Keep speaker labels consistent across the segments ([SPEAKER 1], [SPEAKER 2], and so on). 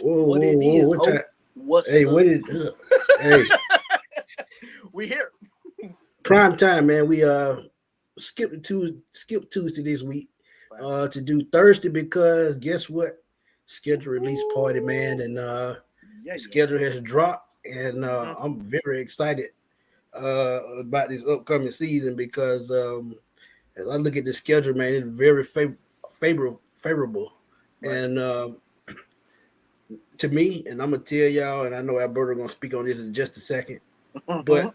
[SPEAKER 1] Whoa,
[SPEAKER 2] What
[SPEAKER 1] whoa,
[SPEAKER 2] it
[SPEAKER 1] whoa!
[SPEAKER 2] is,
[SPEAKER 1] What time?
[SPEAKER 2] ho? What's
[SPEAKER 1] Hey,
[SPEAKER 2] up?
[SPEAKER 1] what did? Hey,
[SPEAKER 2] We here.
[SPEAKER 1] prime time, man. We skip Tuesday this week
[SPEAKER 2] Facts.
[SPEAKER 1] to do Thursday because guess what? Schedule release party, man, and
[SPEAKER 2] Yeah, yeah.
[SPEAKER 1] schedule has dropped, and
[SPEAKER 2] Mm-hmm.
[SPEAKER 1] I'm very excited about this upcoming season because as I look at the schedule, man, it's very favorable,
[SPEAKER 2] Right.
[SPEAKER 1] and to me, and I'm gonna tell y'all, and I know Alberto gonna speak on this in just a second, but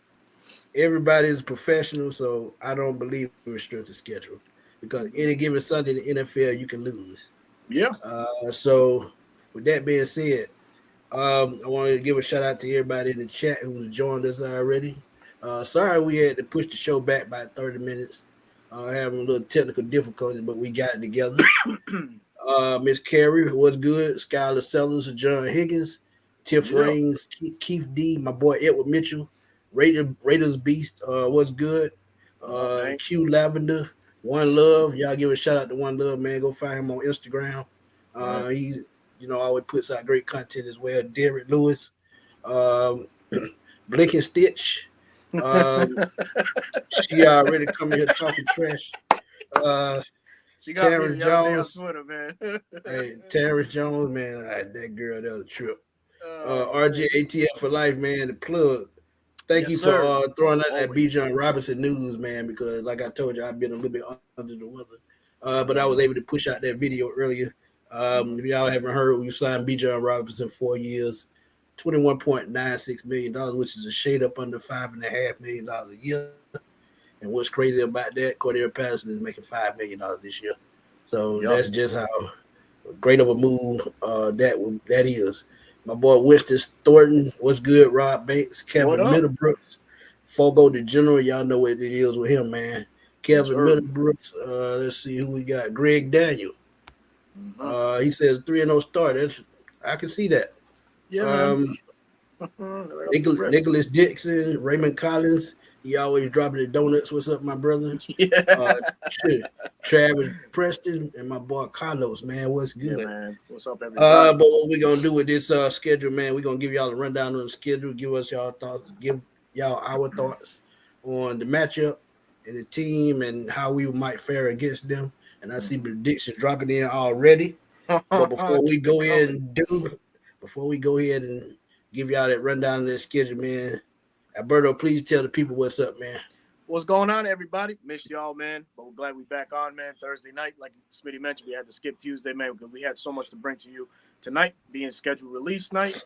[SPEAKER 1] everybody is professional, so I don't believe in strength of schedule because any given Sunday in the NFL you can lose.
[SPEAKER 2] Yeah.
[SPEAKER 1] So with that being said, I wanted to give a shout out to everybody in the chat who's joined us already. Sorry we had to push the show back by 30 minutes. Having a little technical difficulties, but we got it together. Miss Carey was good. Skylar Sellers, John Higgins, Tiff
[SPEAKER 2] Yeah.
[SPEAKER 1] Raines, Keith D, my boy Edward Mitchell, Raiders Beast was good.
[SPEAKER 2] Oh, thanks.
[SPEAKER 1] Q Lavender, One Love. Y'all give a shout out to One Love, man. Go find him on Instagram.
[SPEAKER 2] Right.
[SPEAKER 1] He's always puts out great content as well. Derek Lewis, um, Blink and Stitch. Um, she already coming here talking trash. Uh,
[SPEAKER 2] She got me
[SPEAKER 1] Terrence
[SPEAKER 2] the other day on
[SPEAKER 1] Jones.
[SPEAKER 2] Twitter, man.
[SPEAKER 1] Hey, Terrence Jones, man, that girl, that was a trip.
[SPEAKER 2] Oh man.
[SPEAKER 1] RJATF for life, man, the plug. Thank
[SPEAKER 2] Yes,
[SPEAKER 1] you for
[SPEAKER 2] sir.
[SPEAKER 1] throwing out that B.
[SPEAKER 2] Always.
[SPEAKER 1] John Robinson news, man, because like I told you, I've been a little bit under the weather. But I was
[SPEAKER 2] Mm-hmm.
[SPEAKER 1] able to push out that video earlier.
[SPEAKER 2] Mm-hmm.
[SPEAKER 1] If y'all haven't heard, we signed B. John Robinson 4 years, $21.96 million, which is a shade up under $5.5 million a year. And what's crazy about that, Cordell Patterson is making $5 million this year. So
[SPEAKER 2] Yup.
[SPEAKER 1] that's just how great of a move that is. My boy Winston Thornton, what's good? Rob Banks,
[SPEAKER 2] What
[SPEAKER 1] Kevin
[SPEAKER 2] up?
[SPEAKER 1] Middlebrooks, Fogo the General. Y'all know what it is with him, man.
[SPEAKER 2] Yes,
[SPEAKER 1] Kevin
[SPEAKER 2] sir.
[SPEAKER 1] Middlebrooks. Let's see who we got. Greg Daniel.
[SPEAKER 2] Mm-hmm.
[SPEAKER 1] He says 3-0 start. I can see that.
[SPEAKER 2] Yeah, man.
[SPEAKER 1] Um,
[SPEAKER 2] Right off the rip.
[SPEAKER 1] Nicholas Dixon, Raymond Collins. He always dropping the donuts. What's up, my brother?
[SPEAKER 2] Yeah.
[SPEAKER 1] Uh, Travis Preston and my boy Carlos, man. What's
[SPEAKER 2] Yeah,
[SPEAKER 1] good?
[SPEAKER 2] man. What's up, everybody?
[SPEAKER 1] But what we're gonna do with this schedule, man, we're gonna give y'all a rundown on the schedule, give us y'all thoughts, give y'all our thoughts on the matchup and the team and how we might fare against them. And I see
[SPEAKER 2] Mm-hmm.
[SPEAKER 1] predictions dropping in already. But
[SPEAKER 2] Keep it coming.
[SPEAKER 1] before we go ahead and give y'all that rundown of the schedule, man, Alberto, please tell the people what's up, man.
[SPEAKER 2] What's going on, everybody? Missed y'all, man. But we're glad we back on, man. Thursday night, like Smitty mentioned, we had to skip Tuesday, man, because we had so much to bring to you tonight, being scheduled release night.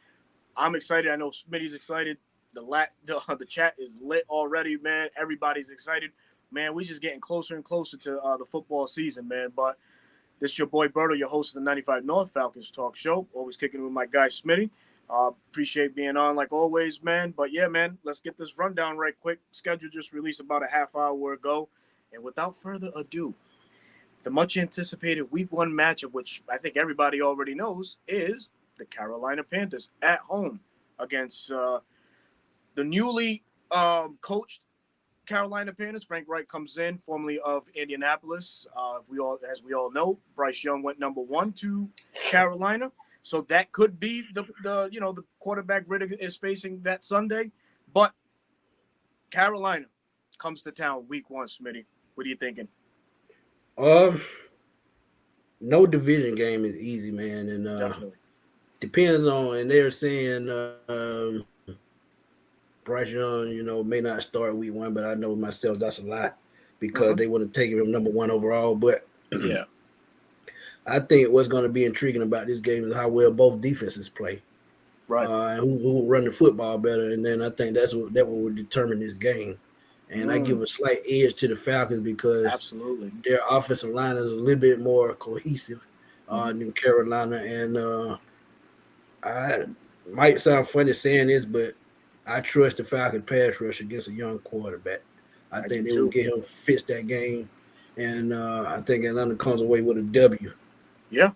[SPEAKER 2] I'm excited. I know Smitty's excited. The chat is lit already, man. Everybody's excited, man. We just getting closer and closer to the football season, man. But this is your boy Berto, your host of the 95 North Falcons Talk Show. Always kicking with my guy Smitty. Appreciate being on like always, man. But yeah, man, let's get this rundown right quick. Schedule just released about a half hour ago. And without further ado, the much anticipated week one matchup, which I think everybody already knows, is the Carolina Panthers at home against the newly coached Carolina Panthers. Frank Reich comes in, formerly of Indianapolis. As we all know, Bryce Young went number one to Carolina, so that could be the quarterback Riddick is facing that Sunday. But Carolina comes to town week one. Smitty, what are you thinking?
[SPEAKER 1] Um, no division game is easy, man, and
[SPEAKER 2] Definitely.
[SPEAKER 1] depends on. And they're saying Bryce Young, may not start week one, but I know myself that's a lie because
[SPEAKER 2] Mm-hmm.
[SPEAKER 1] they want to take him number one overall. But
[SPEAKER 2] Yeah.
[SPEAKER 1] I think what's going to be intriguing about this game is how well both defenses play,
[SPEAKER 2] Right.
[SPEAKER 1] and who will run the football better. And then I think that will determine this game. And I give a slight edge to the Falcons because
[SPEAKER 2] Absolutely.
[SPEAKER 1] their offensive line is a little bit more cohesive than Carolina. And I might sound funny saying this, but I trust the Falcon pass rush against a young quarterback. I
[SPEAKER 2] I do
[SPEAKER 1] think they will
[SPEAKER 2] too.
[SPEAKER 1] get him fixed that game, and I think Atlanta comes away with a W.
[SPEAKER 2] Yeah.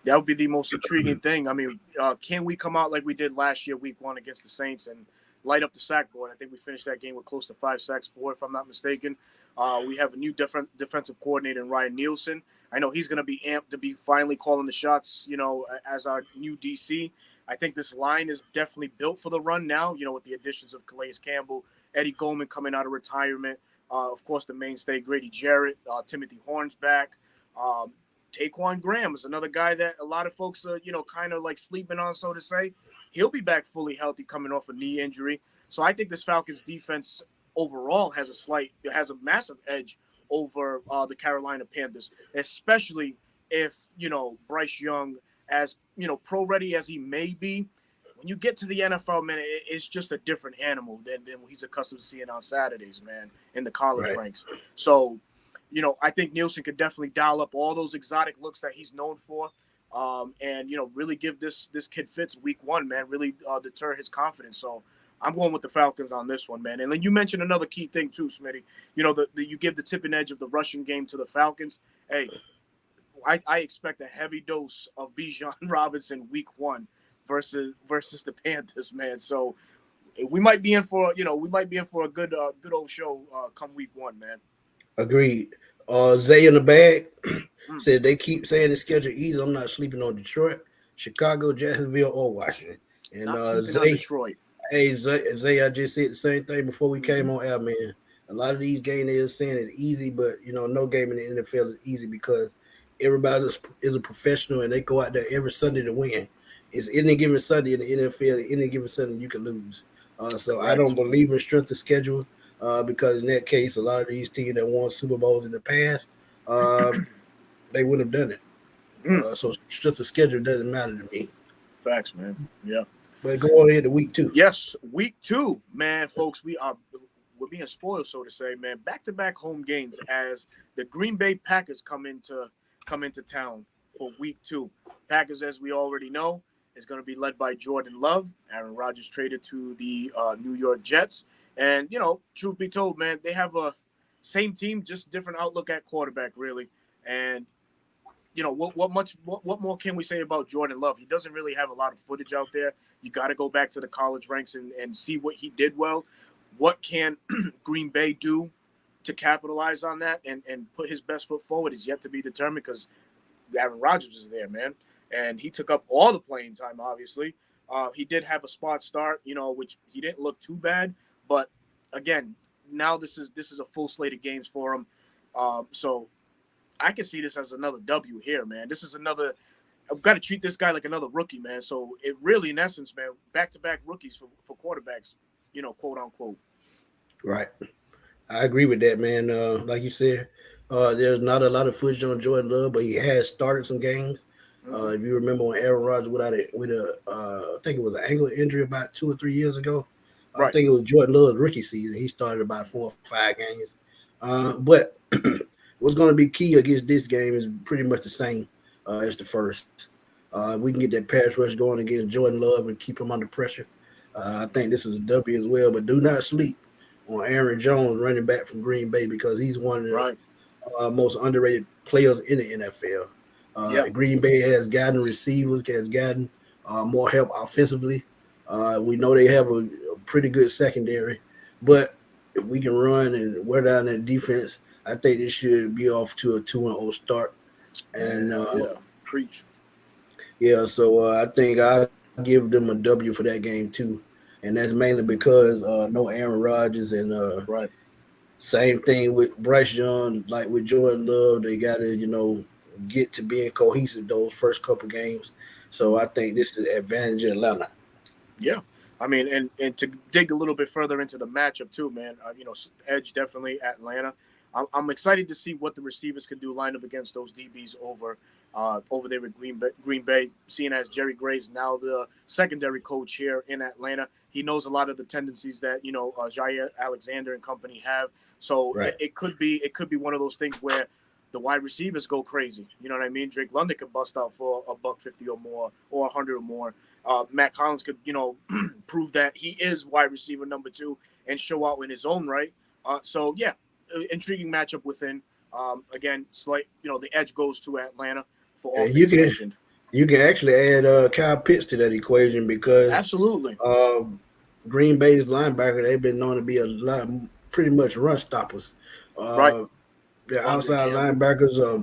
[SPEAKER 2] That would be the most intriguing thing. I mean, can we come out like we did last year, week one, against the Saints and light up the sack board? I think we finished that game with close to 5 sacks, 4, if I'm not mistaken. We have a new defensive coordinator in Ryan Nielsen. I know he's going to be amped to be finally calling the shots, as our new DC. I think this line is definitely built for the run now, with the additions of Calais Campbell, Eddie Goldman coming out of retirement, of course, the mainstay Grady Jarrett, Timothy Horn's back. Taquan Graham is another guy that a lot of folks are, kind of like sleeping on, so to say. He'll be back fully healthy coming off a knee injury. So I think this Falcons defense overall has a massive edge over the Carolina Panthers, especially if, Bryce Young, as, pro ready as he may be, when you get to the NFL, man, it's just a different animal than he's accustomed to seeing on Saturdays, man, in the college ranks. So, I think Nielsen could definitely dial up all those exotic looks that he's known for, and really give this kid fits week one, man. Really deter his confidence. So I'm going with the Falcons on this one, man. And then you mentioned another key thing too, Smitty. You give the tipping edge of the rushing game to the Falcons. Hey, I expect a heavy dose of Bijan Robinson week one versus the Panthers, man. So we might be in for a good old show come week one, man.
[SPEAKER 1] Agreed. Zay in the bag said they keep saying the schedule easy. I'm not sleeping on Detroit, Chicago, Jacksonville, or Washington. And
[SPEAKER 2] not sleeping on Detroit.
[SPEAKER 1] Hey, Zay, I just said the same thing before we came on air, man. A lot of these games they're saying is easy, but no game in the NFL is easy because everybody is a professional and they go out there every Sunday to win. It's any given Sunday in the NFL, any given Sunday you can lose. So I don't believe in strength of schedule. Because in that case, a lot of these teams that won Super Bowls in the past, they wouldn't have done it. So just the schedule doesn't matter to me.
[SPEAKER 2] Facts, man. Yeah.
[SPEAKER 1] But go on ahead to week 2.
[SPEAKER 2] Yes, week 2, man, folks. We're being spoiled, so to say, man. Back-to-back home games as the Green Bay Packers come into town for week 2. Packers, as we already know, is going to be led by Jordan Love. Aaron Rodgers traded to the New York Jets. And, truth be told, man, they have a same team, just different outlook at quarterback, really. And, what more can we say about Jordan Love? He doesn't really have a lot of footage out there. You got to go back to the college ranks and see what he did well. What can Green Bay do to capitalize on that and put his best foot forward is yet to be determined because Aaron Rodgers is there, man. And he took up all the playing time, obviously. He did have a spot start, which he didn't look too bad. But again, now this is a full slate of games for him. So I can see this as another W here, man. This is another – I've got to treat this guy like another rookie, man. So it really, in essence, man, back-to-back rookies for quarterbacks, quote unquote.
[SPEAKER 1] Right. I agree with that, man. Like you said, there's not a lot of footage on Jordan Love, but he has started some games. If you remember when Aaron Rodgers I think it was an ankle injury about 2 or 3 years ago. Right. I think it was Jordan Love's rookie season. He started about 4 or 5 games. But what's going to be key against this game is pretty much the same as the first. We can get that pass rush going against Jordan Love and keep him under pressure. I think this is a W as well. But do not sleep on Aaron Jones, running back from Green Bay, because he's one of the most underrated players in the NFL. Green Bay has gotten receivers, has gotten more help offensively. We know they have a pretty good secondary, but if we can run and wear down that defense, I think this should be off to a 2-0 start. And
[SPEAKER 2] preach.
[SPEAKER 1] Yeah, so I think I give them a W for that game too, and that's mainly because no Aaron Rodgers and same thing with Bryce Young, like with Jordan Love, they got to get to being cohesive those first couple games. So I think this is advantage of Atlanta.
[SPEAKER 2] Yeah. I mean, and to dig a little bit further into the matchup too, man, edge definitely Atlanta. I'm excited to see what the receivers can do line up against those DBs over there with Green Bay, seeing as Jerry Gray's now the secondary coach here in Atlanta. He knows a lot of the tendencies that, Jair Alexander and company have. So it could be one of those things where the wide receivers go crazy. You know what I mean? Drake London could bust out for $150 or more or 100 or more. Matt Collins could, prove that he is wide receiver number 2 and show out in his own right. So, yeah, intriguing matchup within. Again, slight, the edge goes to Atlanta for all things mentioned.
[SPEAKER 1] You can actually add Kyle Pitts to that equation because
[SPEAKER 2] absolutely
[SPEAKER 1] Green Bay's linebacker, they've been known to be pretty much run stoppers. Their outside linebackers are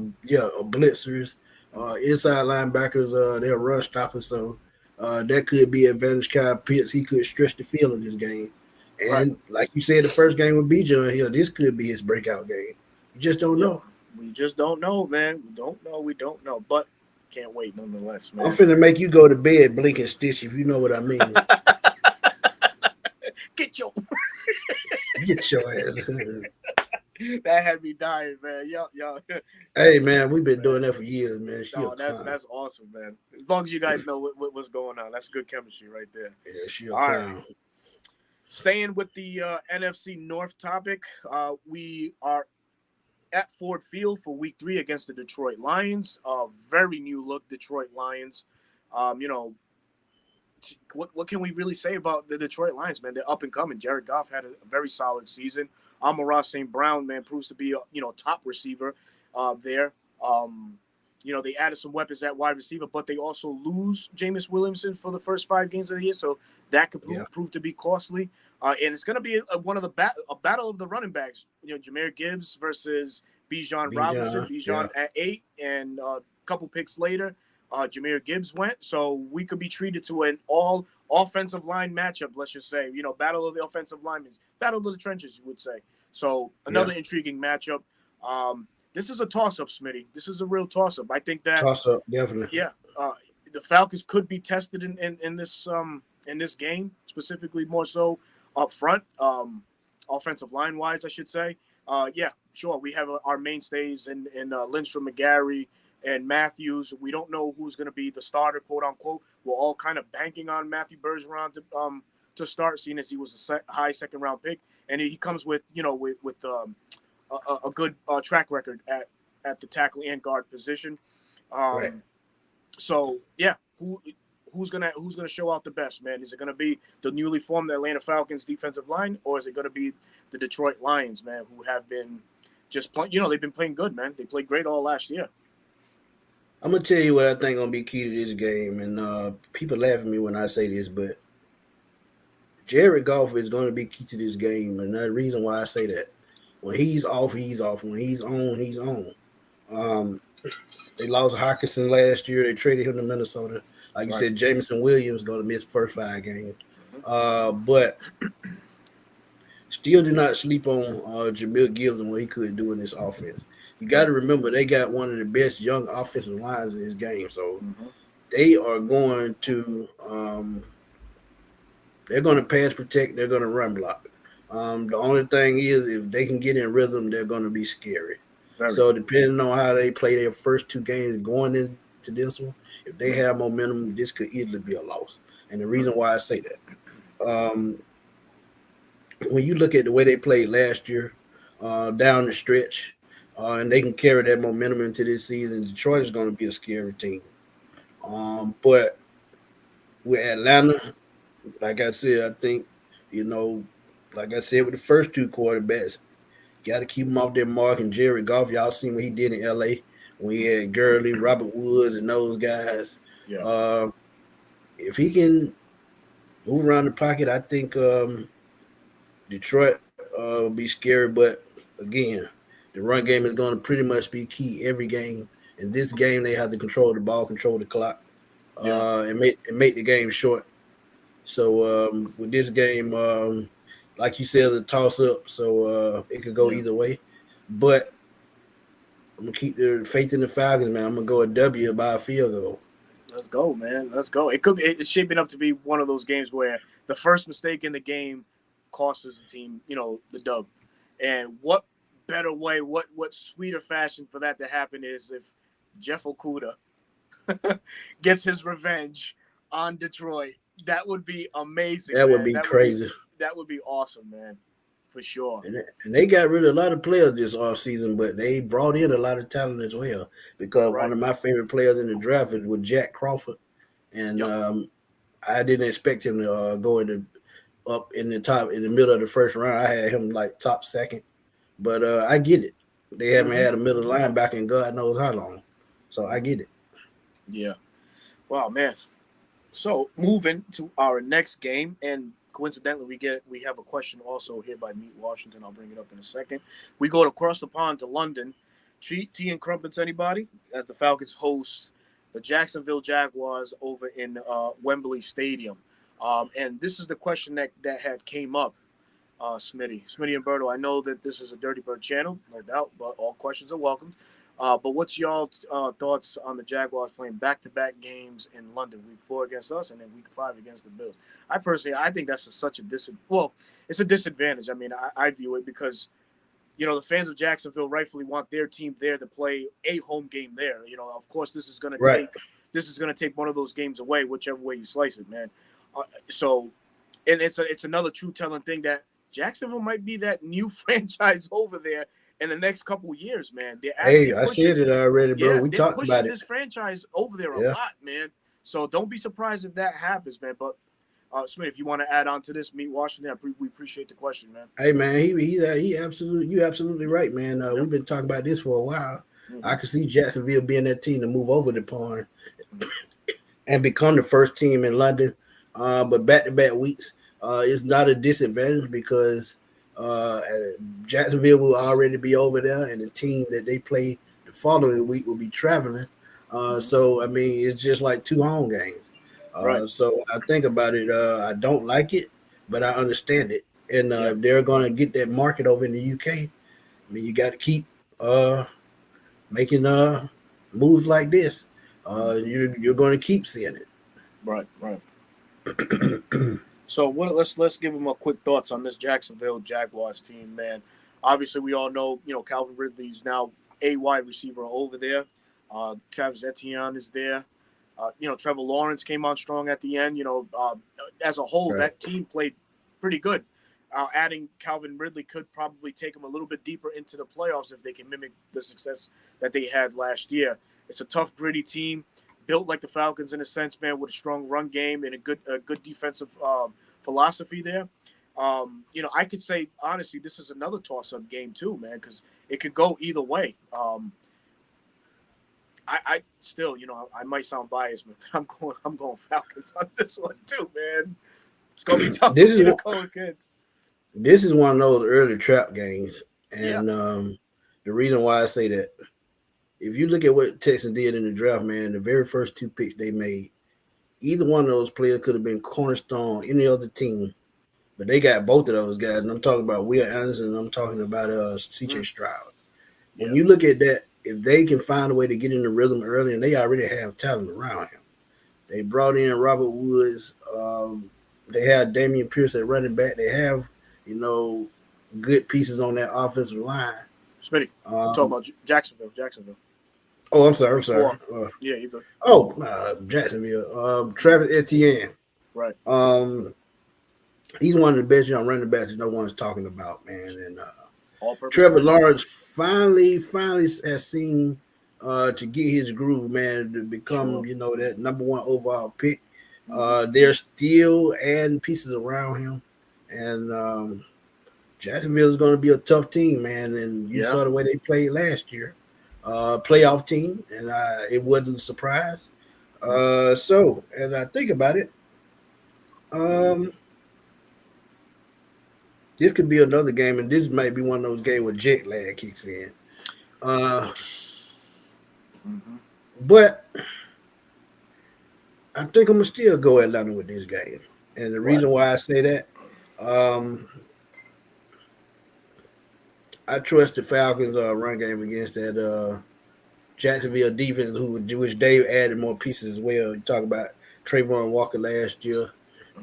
[SPEAKER 1] blitzers. Inside linebackers, they're run stoppers. So that could be advantage Kyle Pitts. He could stretch the field in this game. And like you said, the first game with Bijan Hill, this could be his breakout game. You just don't know.
[SPEAKER 2] We just don't know, man. We don't know. But can't wait nonetheless, man.
[SPEAKER 1] I'm finna make you go to bed, blink and stitch, if you know what I mean.
[SPEAKER 2] Get your
[SPEAKER 1] ass.
[SPEAKER 2] That had me dying, man. Yo.
[SPEAKER 1] Hey, man, we've been doing that for years, man.
[SPEAKER 2] That's awesome, man. As long as you guys know what's going on, that's good chemistry right there.
[SPEAKER 1] Yeah,
[SPEAKER 2] all right. Staying with the NFC North topic, we are at Ford Field for Week 3 against the Detroit Lions. Very new look Detroit Lions. What can we really say about the Detroit Lions, man? They're up and coming. Jared Goff had a very solid season. Amon-Ra St. Brown, man, proves to be a top receiver there. They added some weapons at wide receiver, but they also lose Jameis Williamson for the first 5 games of the year, so that could prove to be costly. And it's going to be a battle of the running backs. Jahmyr Gibbs versus Bijan Robinson. Bijan at 8, and a couple picks later, Jahmyr Gibbs went. So we could be treated to an all offensive line matchup, let's just say. Battle of the offensive linemen, battle of the trenches, you would say. So another intriguing matchup. This is a toss-up, Smitty. This is a real toss-up. I think that
[SPEAKER 1] toss-up, definitely.
[SPEAKER 2] Yeah, the Falcons could be tested in this game, specifically more so up front, offensive line-wise, I should say. Sure, we have our mainstays in Lindstrom, McGarry, and Matthews. We don't know who's going to be the starter, quote-unquote. We're all kind of banking on Matthew Bergeron to start, seeing as he was a high second-round pick. And he comes with a good track record at the tackle and guard position. So yeah, who's gonna show out the best, man? Is it gonna be the newly formed Atlanta Falcons defensive line, or is it gonna be the Detroit Lions, man, who have been just playing? They've been playing good, man. They played great all last year.
[SPEAKER 1] I'm gonna tell you what I think gonna be key to this game, and people laugh at me when I say this, but Jared Goff is gonna be key to this game, and the reason why I say that. When he's off, he's off. When he's on, he's on. They lost Hawkinson last year. They traded him to Minnesota. Like you said, Jameson Williams is going to miss first 5 games. But still do not sleep on Jahmyr Gibbs and what he could do in this offense. You got to remember, they got one of the best young offensive lines in this game. So they are going to they're going to pass protect. They're going to run block. The only thing is, if they can get in rhythm, they're going to be scary. So depending on how they play their first 2 games going into this one, if they have momentum, this could easily be a loss. And the reason why I say that, when you look at the way they played last year down the stretch, and they can carry that momentum into this season, Detroit is going to be a scary team. But with Atlanta, like I said, I think, like I said, with the first 2 quarterbacks, got to keep them off their mark. And Jared Goff, y'all seen what he did in L.A. when he had Gurley, Robert Woods, and those guys. Yeah. If he can move around the pocket, I think Detroit will be scary. But, again, the run game is going to pretty much be key every game. In this game, they have to control the ball, control the clock, and make the game short. So, with this game, like you said, it's a toss-up, so it could go either way. But I'm going to keep the faith in the Falcons, man. I'm going to go a W by a field goal.
[SPEAKER 2] Let's go, man. Let's go. It's shaping up to be one of those games where the first mistake in the game costs the team, the dub. And what better way, what sweeter fashion for that to happen is if Jeff Okudah gets his revenge on Detroit. That would be amazing.
[SPEAKER 1] That would be crazy.
[SPEAKER 2] That would be awesome, man, for sure.
[SPEAKER 1] And they got rid of a lot of players this offseason, but they brought in a lot of talent as well. Because one of my favorite players in the draft was Jack Crawford, and I didn't expect him to go up in the middle of the first round. I had him like top 2nd, but I get it. They haven't had a middle linebacker in God knows how long, so I get it.
[SPEAKER 2] Yeah. Wow, man. So moving to our next game, and coincidentally, we have a question also here by Meet Washington. I'll bring it up in a second. We go across the pond to London. Tea and crumpets, anybody? As the Falcons host the Jacksonville Jaguars over in Wembley Stadium. And this is the question that had came up, Smitty and Berto. I know that this is a Dirty Bird channel, no doubt, but all questions are welcomed. But what's y'all's thoughts on the Jaguars playing back-to-back games in London, Week 4 against us and then Week 5 against the Bills? I think that's such a it's a disadvantage. I mean, I view it because, the fans of Jacksonville rightfully want their team there to play a home game there. Of course, this is going to take one of those games away, whichever way you slice it, man. And it's another true telling thing that Jacksonville might be that new franchise over there in the next couple of years, man.
[SPEAKER 1] I said it already, bro.
[SPEAKER 2] Yeah,
[SPEAKER 1] we talked about it.
[SPEAKER 2] This franchise over there a lot, man. So don't be surprised if that happens, man. But Smith, if you want to add on to this, Meet Washington, we appreciate the question, man.
[SPEAKER 1] Hey, man, you're absolutely right, man. We've been talking about this for a while. Mm-hmm. I can see Jacksonville being that team to move over the pond and become the first team in London. But back-to-back weeks is not a disadvantage because Jacksonville will already be over there, and the team that they play the following week will be traveling. So, I mean, it's just like 2 home games. Right. So when I think about it, I don't like it, but I understand it. And if they're going to get that market over in the UK, I mean, you got to keep making moves like this. You're going to keep seeing it.
[SPEAKER 2] Right. So let's give them a quick thoughts on this Jacksonville Jaguars team, man. Obviously, we all know, Calvin Ridley's now a wide receiver over there. Travis Etienne is there. Trevor Lawrence came on strong at the end. As a whole, that team played pretty good. Adding Calvin Ridley could probably take them a little bit deeper into the playoffs if they can mimic the success that they had last year. It's a tough, gritty team, built like the Falcons in a sense, man, with a strong run game and a good defensive philosophy there. I could say, honestly, this is another toss-up game too, man, because it could go either way. I still, I might sound biased, but I'm going Falcons on this one too, man. It's gonna be tough to the cold kids.
[SPEAKER 1] This is one of those early trap games, and the reason why I say that, if you look at what Texans did in the draft, man, the very first 2 picks they made, either one of those players could have been cornerstone any other team, but they got both of those guys. And I'm talking about Will Anderson, and I'm talking about C.J. Stroud. When you look at that, if they can find a way to get in the rhythm early, and they already have talent around him. They brought in Robert Woods. They have Damian Pierce at running back. They have, good pieces on that offensive line.
[SPEAKER 2] Smitty, I'm talking about Jacksonville.
[SPEAKER 1] Oh, I'm sorry.
[SPEAKER 2] Yeah, you go.
[SPEAKER 1] Oh, Jacksonville. Travis Etienne.
[SPEAKER 2] Right.
[SPEAKER 1] He's one of the best young running backs that no one's talking about, man. And Trevor Lawrence finally has seen to get his groove, man, to become, that number 1 overall pick. They're still adding pieces around him. And Jacksonville is going to be a tough team, man. And you saw the way they played last year. Playoff team, and it wasn't a surprise. So, as I think about it, this could be another game, and this might be one of those games where jet lag kicks in. But I think I'm going to still go Atlanta with this game. And the reason why I say that, I trust the Falcons' run game against that Jacksonville defense, which Dave added more pieces as well. You talk about Trayvon Walker last year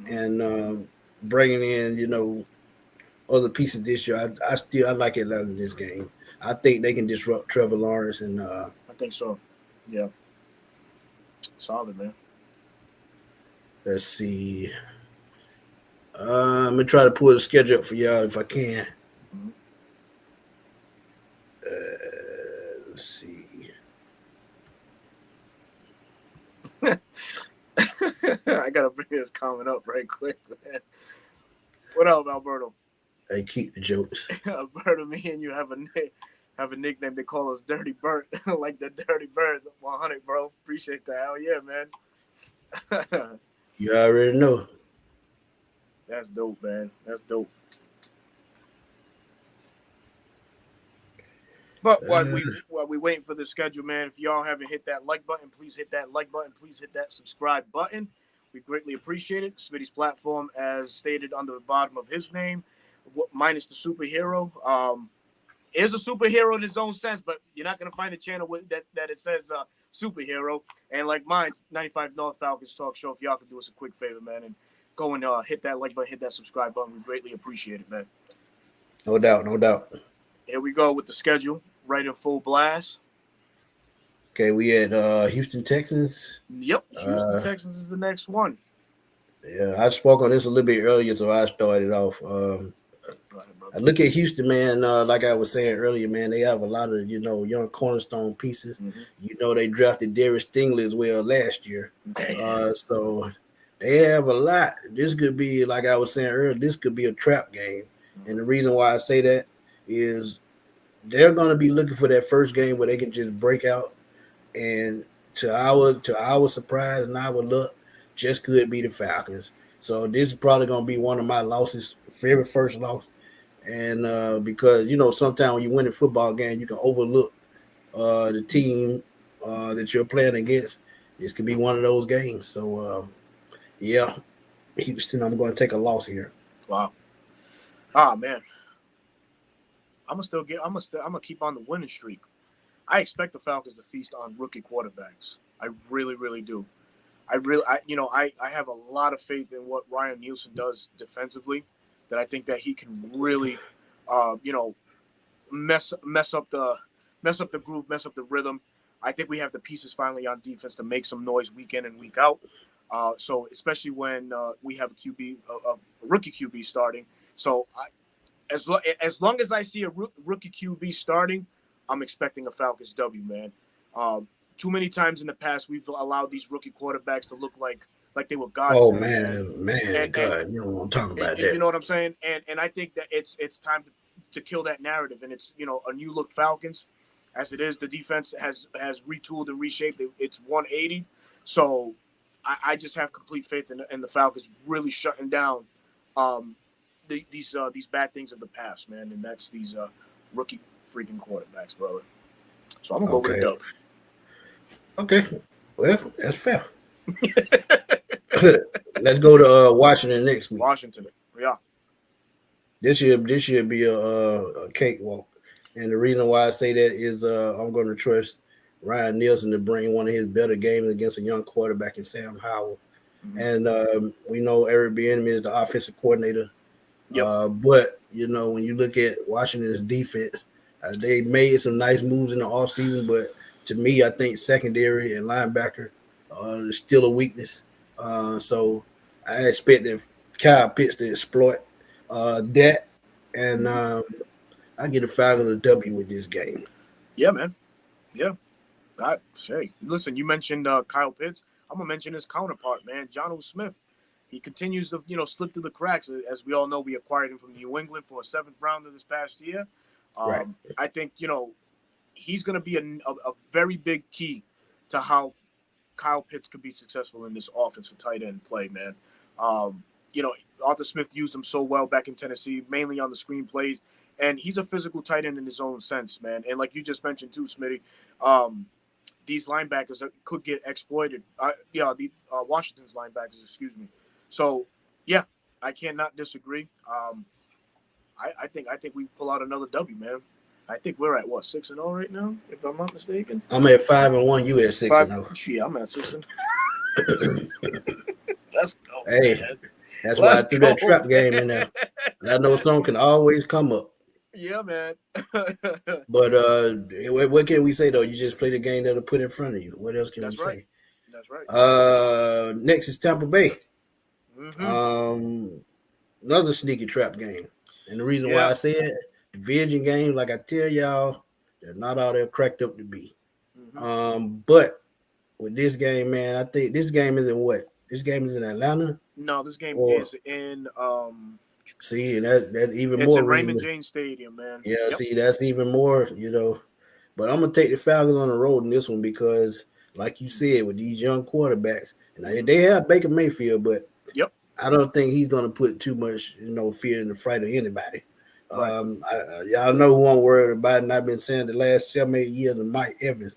[SPEAKER 1] and bringing in, other pieces this year. I like Atlanta in this game. I think they can disrupt Trevor Lawrence, and
[SPEAKER 2] I think so. Yeah, solid, man.
[SPEAKER 1] Let's see. I'm gonna try to pull the schedule up for y'all if I can. Let's see.
[SPEAKER 2] I gotta bring this comment up right quick, man. What up, Alberto?
[SPEAKER 1] Hey, keep the jokes.
[SPEAKER 2] Alberto, me and you have a nickname. They call us Dirty Bird, like the Dirty Birds. 100, bro. Appreciate that. Hell yeah, man.
[SPEAKER 1] You already know.
[SPEAKER 2] That's dope, man. That's dope. But while we waiting for the schedule, man, if y'all haven't hit that like button, please hit that like button. Please hit that subscribe button. We greatly appreciate it. Smitty's platform, as stated on the bottom of his name, minus the superhero. Is a superhero in his own sense, but you're not gonna find a channel with that it says superhero. And like mine's 95 North Falcons Talk Show. If y'all could do us a quick favor, man, and go and hit that like button, hit that subscribe button. We greatly appreciate it, man.
[SPEAKER 1] No doubt, no doubt.
[SPEAKER 2] Here we go with the schedule, right in full blast.
[SPEAKER 1] Okay, we had Houston Texans.
[SPEAKER 2] Yep, Houston Texans is the next one.
[SPEAKER 1] Yeah, I spoke on this a little bit earlier, so I started off. I look at Houston, man. Like I was saying earlier, man, they have a lot of young cornerstone pieces.
[SPEAKER 2] Mm-hmm.
[SPEAKER 1] They drafted Darius Stingley as well last year, so they have a lot. This could be, like I was saying earlier, this could be a trap game, and the reason why I say that is they're going to be looking for that first game where they can just break out, and to our surprise and our luck, just could be the Falcons. So this is probably going to be one of my losses, very first loss. And because sometimes when you win a football game, you can overlook the team that you're playing against. This could be one of those games. So yeah, Houston, I'm going to take a loss here.
[SPEAKER 2] Wow. Man, I'm gonna keep on the winning streak. I expect the Falcons to feast on rookie quarterbacks. I really, really do. I have a lot of faith in what Ryan Nielsen does defensively. That I think that he can really, mess up the groove, mess up the rhythm. I think we have the pieces finally on defense to make some noise week in and week out. So especially when we have a rookie QB starting. So as long as I see a rookie QB starting, I'm expecting a Falcons W, man. Too many times in the past, we've allowed these rookie quarterbacks to look like they were gods.
[SPEAKER 1] Oh man, God, you don't want to talk about that.
[SPEAKER 2] You know what I'm saying? And I think that it's time to kill that narrative. And it's a new look Falcons, as it is. The defense has retooled and reshaped. It's 180. So I just have complete faith in the Falcons really shutting down these bad things of the past, man. And that's these rookie freaking quarterbacks, brother. So I'm gonna go with a dub.
[SPEAKER 1] Okay, well that's fair. Let's go to Washington next week.
[SPEAKER 2] Washington, yeah.
[SPEAKER 1] This should be a cakewalk, and the reason why I say that is I'm going to trust Ryan Nielsen to bring one of his better games against a young quarterback in Sam Howell. Mm-hmm. And we know Eric Bieniemy is the offensive coordinator. Yep. But when you look at Washington's defense, they made some nice moves in the offseason, but to me, I think secondary and linebacker is still a weakness. So I expect that Kyle Pitts to exploit that, and I get a Falcons a W with this game.
[SPEAKER 2] Yeah, man. Yeah. Listen, you mentioned Kyle Pitts. I'm gonna mention his counterpart, man, Jonnu Smith. He continues to slip through the cracks. As we all know, we acquired him from New England for a 7th rounder this past year.
[SPEAKER 1] Right.
[SPEAKER 2] I think he's going to be a very big key to how Kyle Pitts could be successful in this offense for tight end play, man. Arthur Smith used him so well back in Tennessee, mainly on the screen plays, and he's a physical tight end in his own sense, man. And like you just mentioned too, Smitty, these linebackers could get exploited. Washington's linebackers, excuse me. So, yeah, I cannot disagree. I think we pull out another W, man. I think we're at 6-0 right now, if I'm not mistaken.
[SPEAKER 1] I'm at 5-1. You at 6-0.
[SPEAKER 2] Shit, I'm at 6-0. Let's go.
[SPEAKER 1] Hey,
[SPEAKER 2] man.
[SPEAKER 1] That's why I threw that trap game in there. I know something can always come up.
[SPEAKER 2] Yeah, man.
[SPEAKER 1] But what can we say though? You just play the game that'll put in front of you. What else can we say?
[SPEAKER 2] That's right.
[SPEAKER 1] Next is Tampa Bay.
[SPEAKER 2] Mm-hmm.
[SPEAKER 1] Another sneaky trap game. And the reason why I say it, division games, like I tell y'all, they're not all they're cracked up to be. Mm-hmm. But with this game, man, I think this game is in what? This game is in Atlanta?
[SPEAKER 2] No, this game is in
[SPEAKER 1] see, and that even
[SPEAKER 2] it's
[SPEAKER 1] more.
[SPEAKER 2] It's in Raymond James Stadium, man.
[SPEAKER 1] Yeah, see, that's even more, But I'm gonna take the Falcons on the road in this one because, like you said, with these young quarterbacks, and they have Baker Mayfield, but I don't think he's going to put too much, fear in the fright of anybody.
[SPEAKER 2] Right.
[SPEAKER 1] Y'all know who I'm worried about, and I've been saying the last 7-8 years of Mike Evans.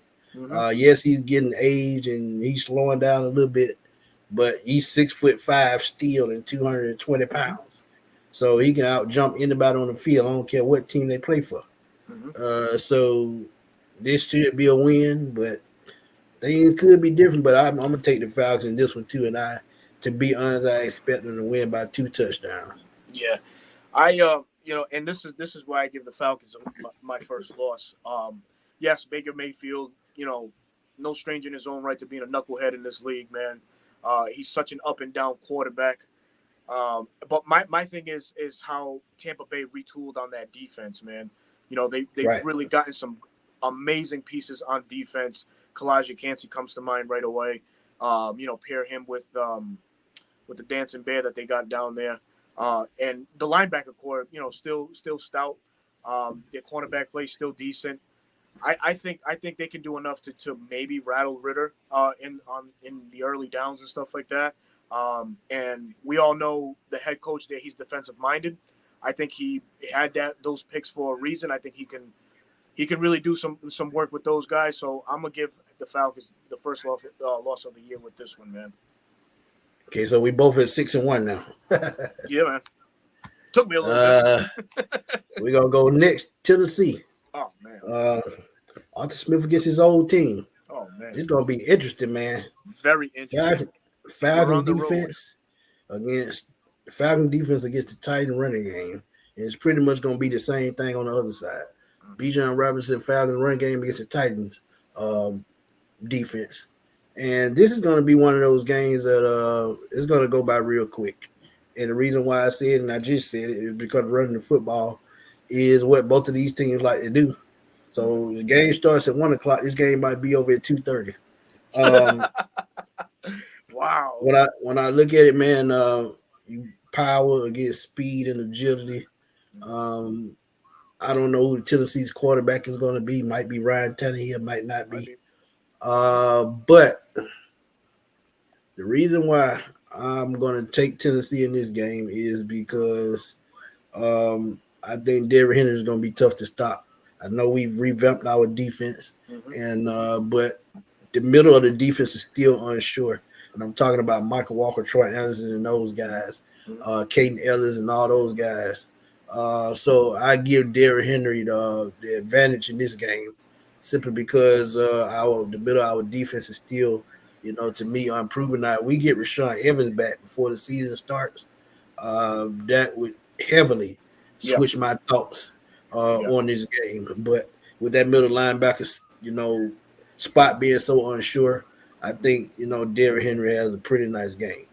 [SPEAKER 1] Yes, he's getting age and he's slowing down a little bit, but he's 6'5" still and 220 pounds. So he can out jump anybody on the field. I don't care what team they play for. So this should be a win, but things could be different. But I'm gonna take the Falcons in this one too. And to be honest, I expect them to win by 2 touchdowns.
[SPEAKER 2] Yeah, and this is why I give the Falcons my first loss. Yes, Baker Mayfield, no stranger in his own right to being a knucklehead in this league, man. He's such an up and down quarterback. But my thing is how Tampa Bay retooled on that defense, man. They've really gotten some amazing pieces on defense. Kalijah Cansey comes to mind right away. Pair him with the dancing bear that they got down there. And the linebacker core, still stout. Their cornerback play still decent. I think they can do enough to maybe rattle Ritter in the early downs and stuff like that. And we all know the head coach there, he's defensive minded. I think he had those picks for a reason. I think he can really do some work with those guys. So I'm gonna give the Falcons the first loss of the year with this one, man.
[SPEAKER 1] Okay, so we both at 6-1 now.
[SPEAKER 2] Yeah, man. Took me a little
[SPEAKER 1] bit. We're gonna go next, Tennessee.
[SPEAKER 2] Oh man.
[SPEAKER 1] Arthur Smith against his old team.
[SPEAKER 2] Oh man.
[SPEAKER 1] It's gonna be interesting, man.
[SPEAKER 2] Very interesting.
[SPEAKER 1] Falcon defense against the Titan running game. And it's pretty much gonna be the same thing on the other side. Bijan Robinson, Falcon run game against the Titans defense. And this is going to be one of those games that is going to go by real quick. And the reason why I said, and I just said it, is because running the football is what both of these teams like to do. So the game starts at 1 o'clock. This game might be over at 2:30.
[SPEAKER 2] Wow.
[SPEAKER 1] When I look at it, man, power against speed and agility. I don't know who Tennessee's quarterback is going to be. Might be Ryan Tannehill, might not be. But the reason why I'm going to take Tennessee in this game is because I think Derrick Henry is going to be tough to stop. I know we've revamped our defense, and but the middle of the defense is still unsure. And I'm talking about Michael Walker, Troy Anderson, and those guys, Caden Ellis, and all those guys. So I give Derrick Henry the advantage in this game, simply because the middle of our defense is still, to me, unproven. Now, we get Rashawn Evans back before the season starts. That would heavily switch my thoughts on this game. But with that middle linebacker, spot being so unsure, I think, Derrick Henry has a pretty nice game.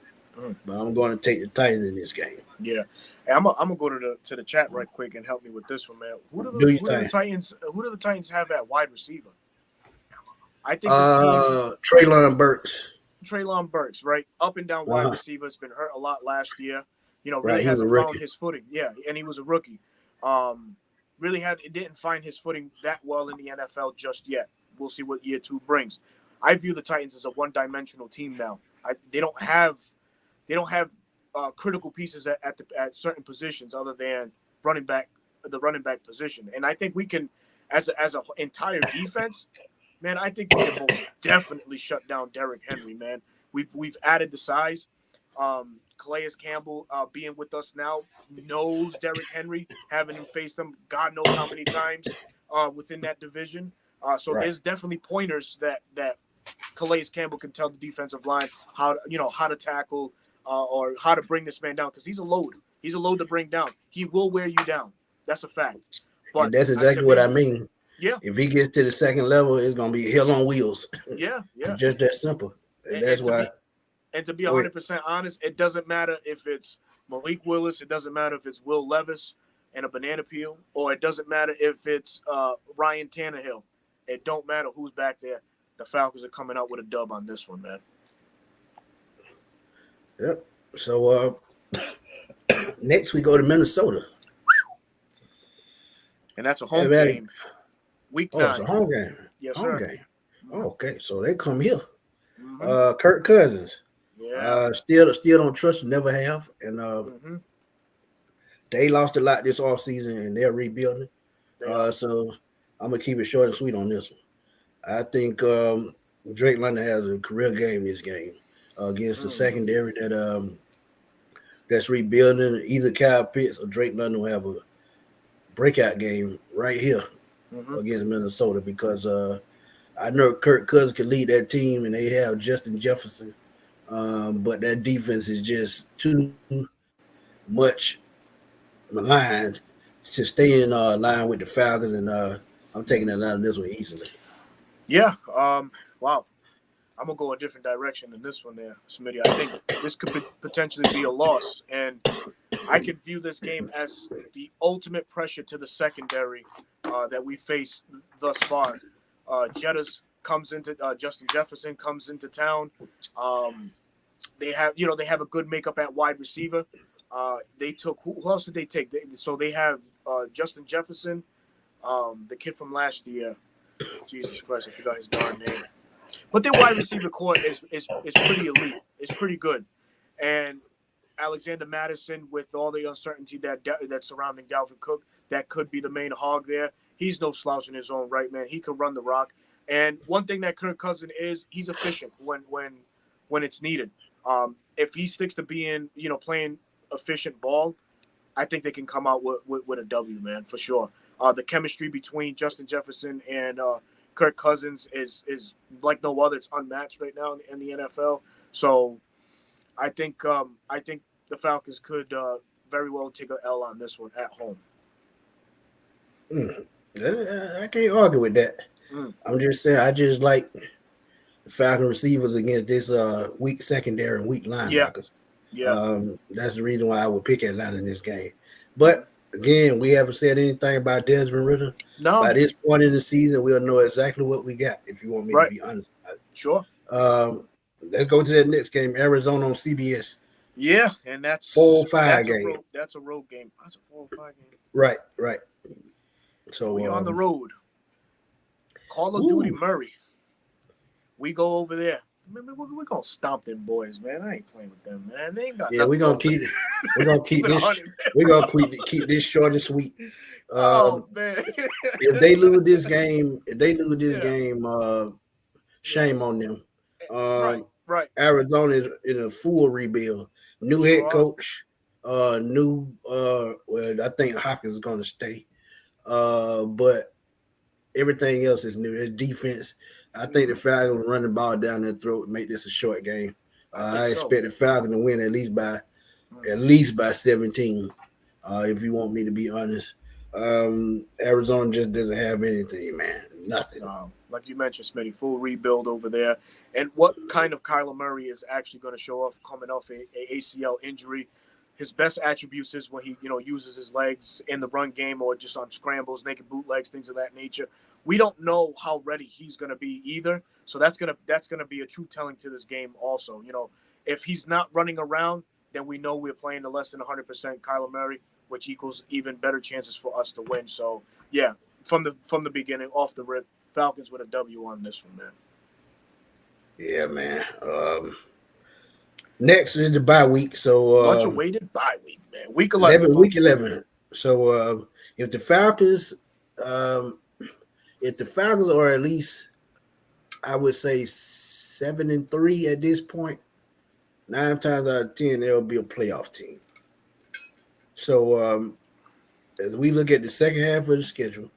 [SPEAKER 1] But I'm going to take the Titans in this game.
[SPEAKER 2] Yeah. Hey, I'm gonna go to the chat right quick and help me with this one, man. Who do the Titans have at wide receiver? I think
[SPEAKER 1] Treylon Burks.
[SPEAKER 2] Treylon Burks, right? Up and down wide receiver. Has been hurt a lot last year. Really
[SPEAKER 1] right,
[SPEAKER 2] hasn't found his footing. Yeah, and he was a rookie. Didn't find his footing that well in the NFL just yet. We'll see what year 2 brings. I view the Titans as a one-dimensional team now. They don't have critical pieces at certain positions other than the running back position. And I think we can, as an entire defense, man, I think we can most definitely shut down Derrick Henry, man. We've added the size. Calais Campbell being with us now knows Derrick Henry, having him faced him God knows how many times within that division. So there's definitely pointers that Calais Campbell can tell the defensive line how to tackle or how to bring this man down, because he's a load. He's a load to bring down. He will wear you down. That's a fact. But
[SPEAKER 1] and that's exactly what I mean.
[SPEAKER 2] Yeah.
[SPEAKER 1] If he gets to the second level, it's going to be hell on wheels.
[SPEAKER 2] Yeah.
[SPEAKER 1] Just that simple. And that's why.
[SPEAKER 2] And to be 100% honest, it doesn't matter if it's Malik Willis. It doesn't matter if it's Will Levis and a banana peel, or it doesn't matter if it's Ryan Tannehill. It don't matter who's back there. The Falcons are coming out with a dub on this one, man.
[SPEAKER 1] Yep. So next we go to Minnesota.
[SPEAKER 2] And that's a home game. Week 9.
[SPEAKER 1] It's a home game.
[SPEAKER 2] Yes,
[SPEAKER 1] home
[SPEAKER 2] sir.
[SPEAKER 1] game. Okay, so they come here. Kirk Cousins.
[SPEAKER 2] Yeah.
[SPEAKER 1] Still don't trust them, never have. And they lost a lot this offseason, and they're rebuilding. So I'm going to keep it short and sweet on this one. I think Drake London has a career game this game against the secondary that's rebuilding. Either Kyle Pitts or Drake London will have a breakout game right here against Minnesota because I know Kirk Cousins can lead that team, and they have Justin Jefferson, but that defense is just too much maligned to stay in line with the Falcons, and I'm taking it out of this one easily.
[SPEAKER 2] Yeah. Wow. I'm gonna go a different direction than this one there, Smitty. I think this could potentially be a loss, and I can view this game as the ultimate pressure to the secondary that we face thus far. Comes into Justin Jefferson comes into town. They have a good makeup at wide receiver. They took who else did they take? They have Justin Jefferson, the kid from last year. Jesus Christ, I forgot his darn name. But their wide receiver core is pretty elite. It's pretty good. And Alexander Madison, with all the uncertainty that's surrounding Dalvin Cook, that could be the main hog there. He's no slouch in his own right, man. He could run the rock. And one thing that Kirk Cousins is, he's efficient when it's needed. If he sticks to being, playing efficient ball, I think they can come out with a W, man, for sure. The chemistry between Justin Jefferson and Kirk Cousins is like no other. It's unmatched right now in the NFL. So I think the Falcons could very well take an L on this one at home.
[SPEAKER 1] I can't argue with that. I'm just saying I just like the Falcon receivers against this weak secondary and weak linebackers. Yeah. That's the reason why I would pick Atlanta in this game. But again, we haven't said anything about Desmond Ridder.
[SPEAKER 2] No.
[SPEAKER 1] By this point in the season, we'll know exactly what we got, if you want me to be honest about it.
[SPEAKER 2] Sure.
[SPEAKER 1] Let's go to that next game, Arizona on CBS.
[SPEAKER 2] Yeah, and that's
[SPEAKER 1] 4-5 game.
[SPEAKER 2] That's a road game. That's a 4-5 game.
[SPEAKER 1] Right. So
[SPEAKER 2] we on the road. Call of Duty Murray. We go over there. Man, we're gonna stomp them boys, man. I ain't playing with them, man. They ain't got.
[SPEAKER 1] Yeah, we're gonna keep this short and sweet.
[SPEAKER 2] Oh man!
[SPEAKER 1] If they lose this game, shame on them.
[SPEAKER 2] Right.
[SPEAKER 1] Arizona is in a full rebuild. New head coach. I think Hopkins is gonna stay. But everything else is new. Their defense. I think the Falcons will run the ball down their throat and make this a short game. I expect the Falcons to win at least by 17. If you want me to be honest, Arizona just doesn't have anything, man. Nothing.
[SPEAKER 2] Like you mentioned, Smitty, full rebuild over there. And what kind of Kyler Murray is actually going to show off coming off a ACL injury? His best attributes is when he, uses his legs in the run game or just on scrambles, naked bootlegs, things of that nature. We don't know how ready he's going to be either. So that's gonna be a true telling to this game also. If he's not running around, then we know we're playing the less than 100% Kyler Murray, which equals even better chances for us to win. So, yeah, from the beginning, off the rip, Falcons with a W on this one, man.
[SPEAKER 1] Yeah, man. Next is the bye week, so
[SPEAKER 2] much awaited bye week, man. Week 11.
[SPEAKER 1] Week 11. So if the Falcons are at least, I would say 7-3 at this point, 9 times out of 10 they'll be a playoff team. So as we look at the second half of the schedule,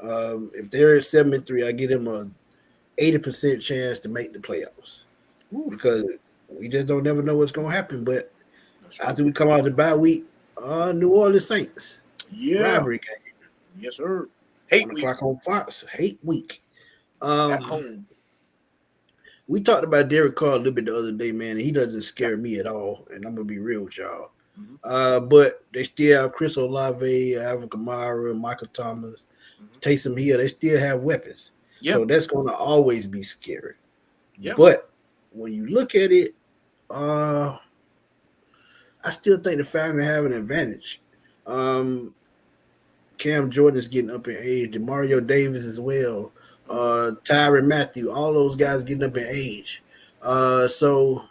[SPEAKER 1] if they're at 7-3, I give them a 80% chance to make the playoffs. Oof. Because we just don't never know what's going to happen. But after we come out of the bye week, New Orleans Saints.
[SPEAKER 2] Yeah.
[SPEAKER 1] Rivalry game.
[SPEAKER 2] Yes, sir.
[SPEAKER 1] 8 o'clock on Fox. Hate week.
[SPEAKER 2] At home.
[SPEAKER 1] We talked about Derek Carr a little bit the other day, man, and he doesn't scare me at all. And I'm going to be real with y'all. Mm-hmm. But they still have Chris Olave, Alvin Kamara, Michael Thomas, Taysom Hill. They still have weapons. Yep. So that's going to always be scary. Yep. But when you look at it, I still think the Falcons have an advantage. Cam Jordan is getting up in age. DeMario Davis as well. Tyrann Mathieu, all those guys getting up in age. So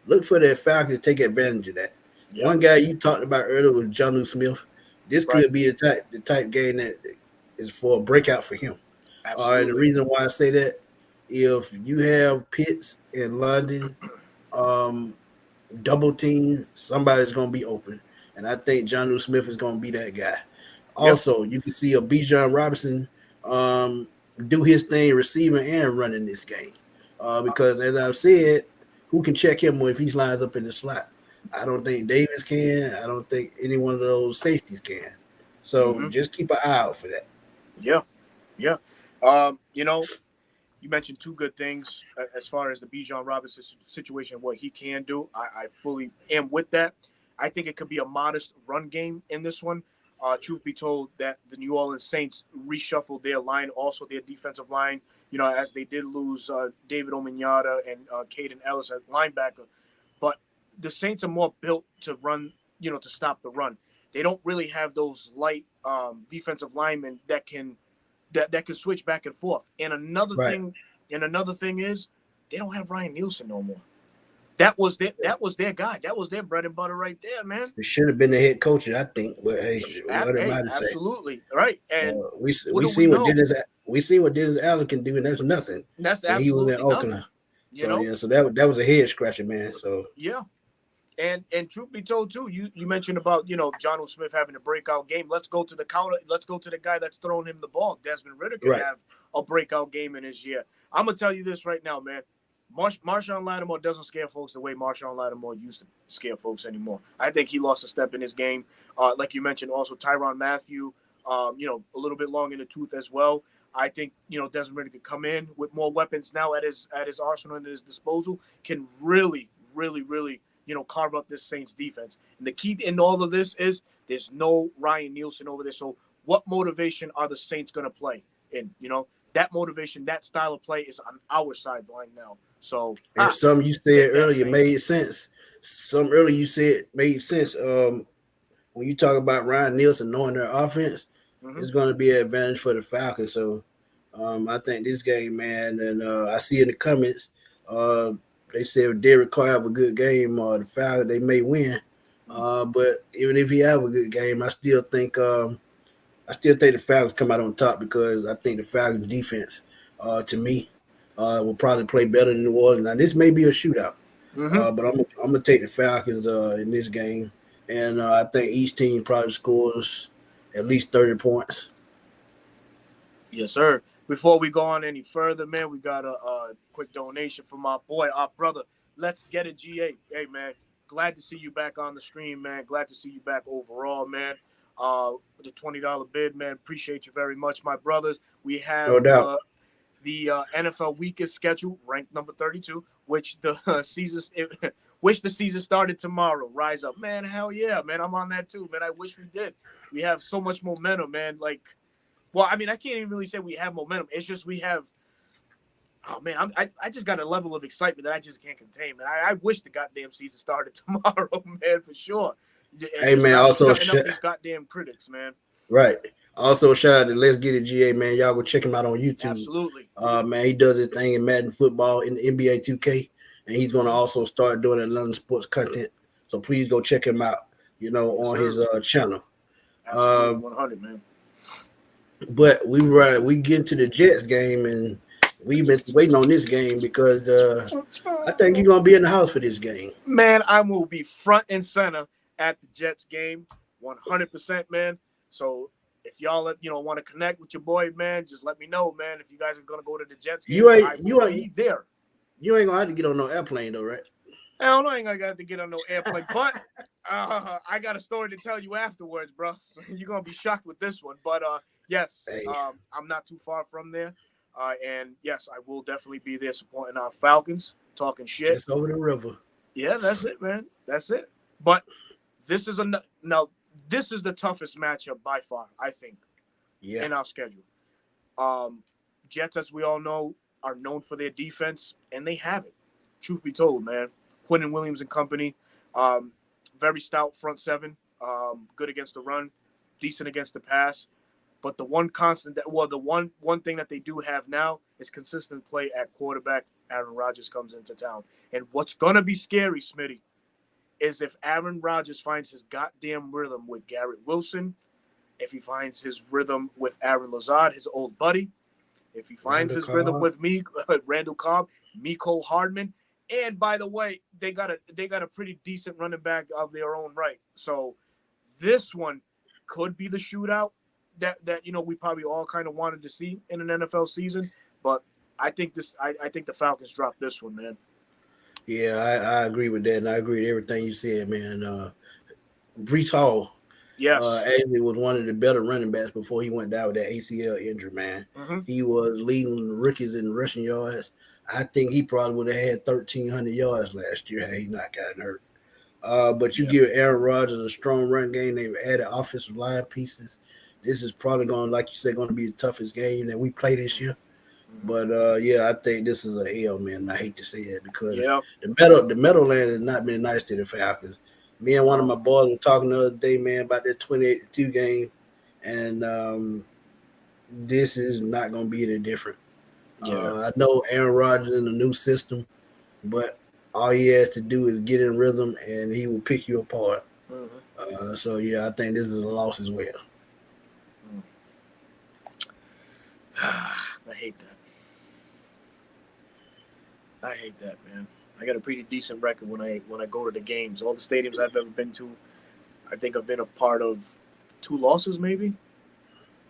[SPEAKER 1] look for the Falcons to take advantage of that.
[SPEAKER 2] Yeah.
[SPEAKER 1] One guy you talked about earlier was Jonnu Smith. This could be the type game that is for a breakout for him. And the reason why I say that, if you have Pitts in London, double team, somebody's going to be open. And I think Jonnu Smith is going to be that guy. Also, you can see a Bijan Robinson do his thing receiving and running this game. Because as I've said, who can check him if he lines up in the slot? I don't think Davis can. I don't think any one of those safeties can. So just keep an eye out for that.
[SPEAKER 2] Yeah. You know, you mentioned two good things as far as the Bijan Robinson situation, what he can do. I fully am with that. I think it could be a modest run game in this one. Truth be told, that the New Orleans Saints reshuffled their line, also their defensive line, you know, as they did lose David Omenyata and Caden Ellis at linebacker. But the Saints are more built to run, you know, to stop the run. They don't really have those light defensive linemen that can switch back and forth. And another thing is they don't have Ryan Nielsen no more. That was their guy. That was their bread and butter right there, man.
[SPEAKER 1] It should have been the head coach, I think. But hey,
[SPEAKER 2] absolutely right. And
[SPEAKER 1] we see what Dennis Allen can do, and that's nothing.
[SPEAKER 2] That's absolutely he was in Oakland.
[SPEAKER 1] So that was a head scratcher, man. So
[SPEAKER 2] yeah. And truth be told, too, you mentioned about, you know, Jonnu Smith having a breakout game. Let's go to the counter. Let's go to the guy that's throwing him the ball. Desmond Ridder could have a breakout game in his year. I'm going to tell you this right now, man. Marshawn Lattimore doesn't scare folks the way Marshawn Lattimore used to scare folks anymore. I think he lost a step in his game. Like you mentioned, also Tyrann Mathieu, you know, a little bit long in the tooth as well. I think, you know, Desmond Ridder could come in with more weapons now at his arsenal and at his disposal, can really, really, really, you know, carve up this Saints defense. And the key in all of this is there's no Ryan Nielsen over there. So what motivation are the Saints going to play in? You know, that motivation, that style of play is on our sideline now. So
[SPEAKER 1] some you said earlier made sense. Some earlier you said made sense. When you talk about Ryan Nielsen knowing their offense, it's going to be an advantage for the Falcons. So I think this game, man, and I see in the comments, they said if Derek Carr have a good game, the Falcons, they may win. But even if he have a good game, I still think the Falcons come out on top, because I think the Falcons defense, to me, will probably play better than New Orleans. Now, this may be a shootout, but I'm gonna take the Falcons in this game, and I think each team probably scores at least 30 points.
[SPEAKER 2] Yes, sir. Before we go on any further, man, we got a quick donation from our boy, our brother. Let's get it, GA. Hey, man, glad to see you back on the stream, man. Glad to see you back overall, man. The $20 bid, man. Appreciate you very much, my brothers. We have
[SPEAKER 1] no doubt.
[SPEAKER 2] The NFL weekend schedule, ranked number 32, which the season started tomorrow. Rise up, man. Hell yeah, man. I'm on that too, man. I wish we did. We have so much momentum, man. Like, well, I mean, I can't even really say we have momentum. It's just we have. Oh man, I just got a level of excitement that I just can't contain, man. I wish the goddamn season started tomorrow, man, for sure.
[SPEAKER 1] Hey, man. Also,
[SPEAKER 2] shutting up these goddamn critics, man.
[SPEAKER 1] Right. Also, shout out to Let's Get It GA, man. Y'all go check him out on YouTube.
[SPEAKER 2] Absolutely.
[SPEAKER 1] Man, he does his thing in Madden football in the NBA 2K, and he's going to also start doing that London sports content. So please go check him out, you know, on his channel.
[SPEAKER 2] Absolutely, 100, man.
[SPEAKER 1] But we get into the Jets game, and we've been waiting on this game because I think you're going to be in the house for this game.
[SPEAKER 2] Man, I will be front and center at the Jets game, 100%, man. So if y'all want to connect with your boy, man, just let me know, man. If you guys are gonna go to the Jets game,
[SPEAKER 1] you ain't
[SPEAKER 2] there.
[SPEAKER 1] You ain't gonna have to get on no airplane though, right?
[SPEAKER 2] Hell no, I ain't gonna have to get on no airplane. But I got a story to tell you afterwards, bro. You're gonna be shocked with this one. But yes, I'm not too far from there. And yes, I will definitely be there supporting our Falcons, talking shit.
[SPEAKER 1] It's over the river.
[SPEAKER 2] Yeah, that's it, man. That's it. But this is this is the toughest matchup by far, I think, in our schedule. Jets, as we all know, are known for their defense, and they have it. Truth be told, man. Quentin Williams and company, very stout front seven, good against the run, decent against the pass. But the one constant the one thing that they do have now is consistent play at quarterback. Aaron Rodgers comes into town. And what's gonna be scary, Smitty, is if Aaron Rodgers finds his goddamn rhythm with Garrett Wilson, if he finds his rhythm with Aaron Lazard, his old buddy, if he finds his rhythm with me, Randall Cobb, Mecole Hardman, and by the way, they got a pretty decent running back of their own right. So this one could be the shootout that we probably all kind of wanted to see in an NFL season. But I think the Falcons dropped this one, man.
[SPEAKER 1] Yeah, I agree with that, and I agree with everything you said, man. Brees Hall,
[SPEAKER 2] yes,
[SPEAKER 1] actually was one of the better running backs before he went down with that ACL injury, man.
[SPEAKER 2] Mm-hmm.
[SPEAKER 1] He was leading rookies in rushing yards. I think he probably would have had 1,300 yards last year had he not gotten hurt. But you give Aaron Rodgers a strong run game. They've added offensive line pieces. This is probably going, like you said, going to be the toughest game that we play this year. But I think this is a L, man. I hate to say it because the Meadowlands has not been nice to the Falcons. Me and one of my boys were talking the other day, man, about that 28-2 game, and this is not going to be any different. I know Aaron Rodgers in a new system, but all he has to do is get in rhythm, and he will pick you apart.
[SPEAKER 2] Mm-hmm.
[SPEAKER 1] I think this is a loss as well.
[SPEAKER 2] I hate that, man. I got a pretty decent record when I go to the games. All the stadiums I've ever been to, I think I've been a part of 2 losses maybe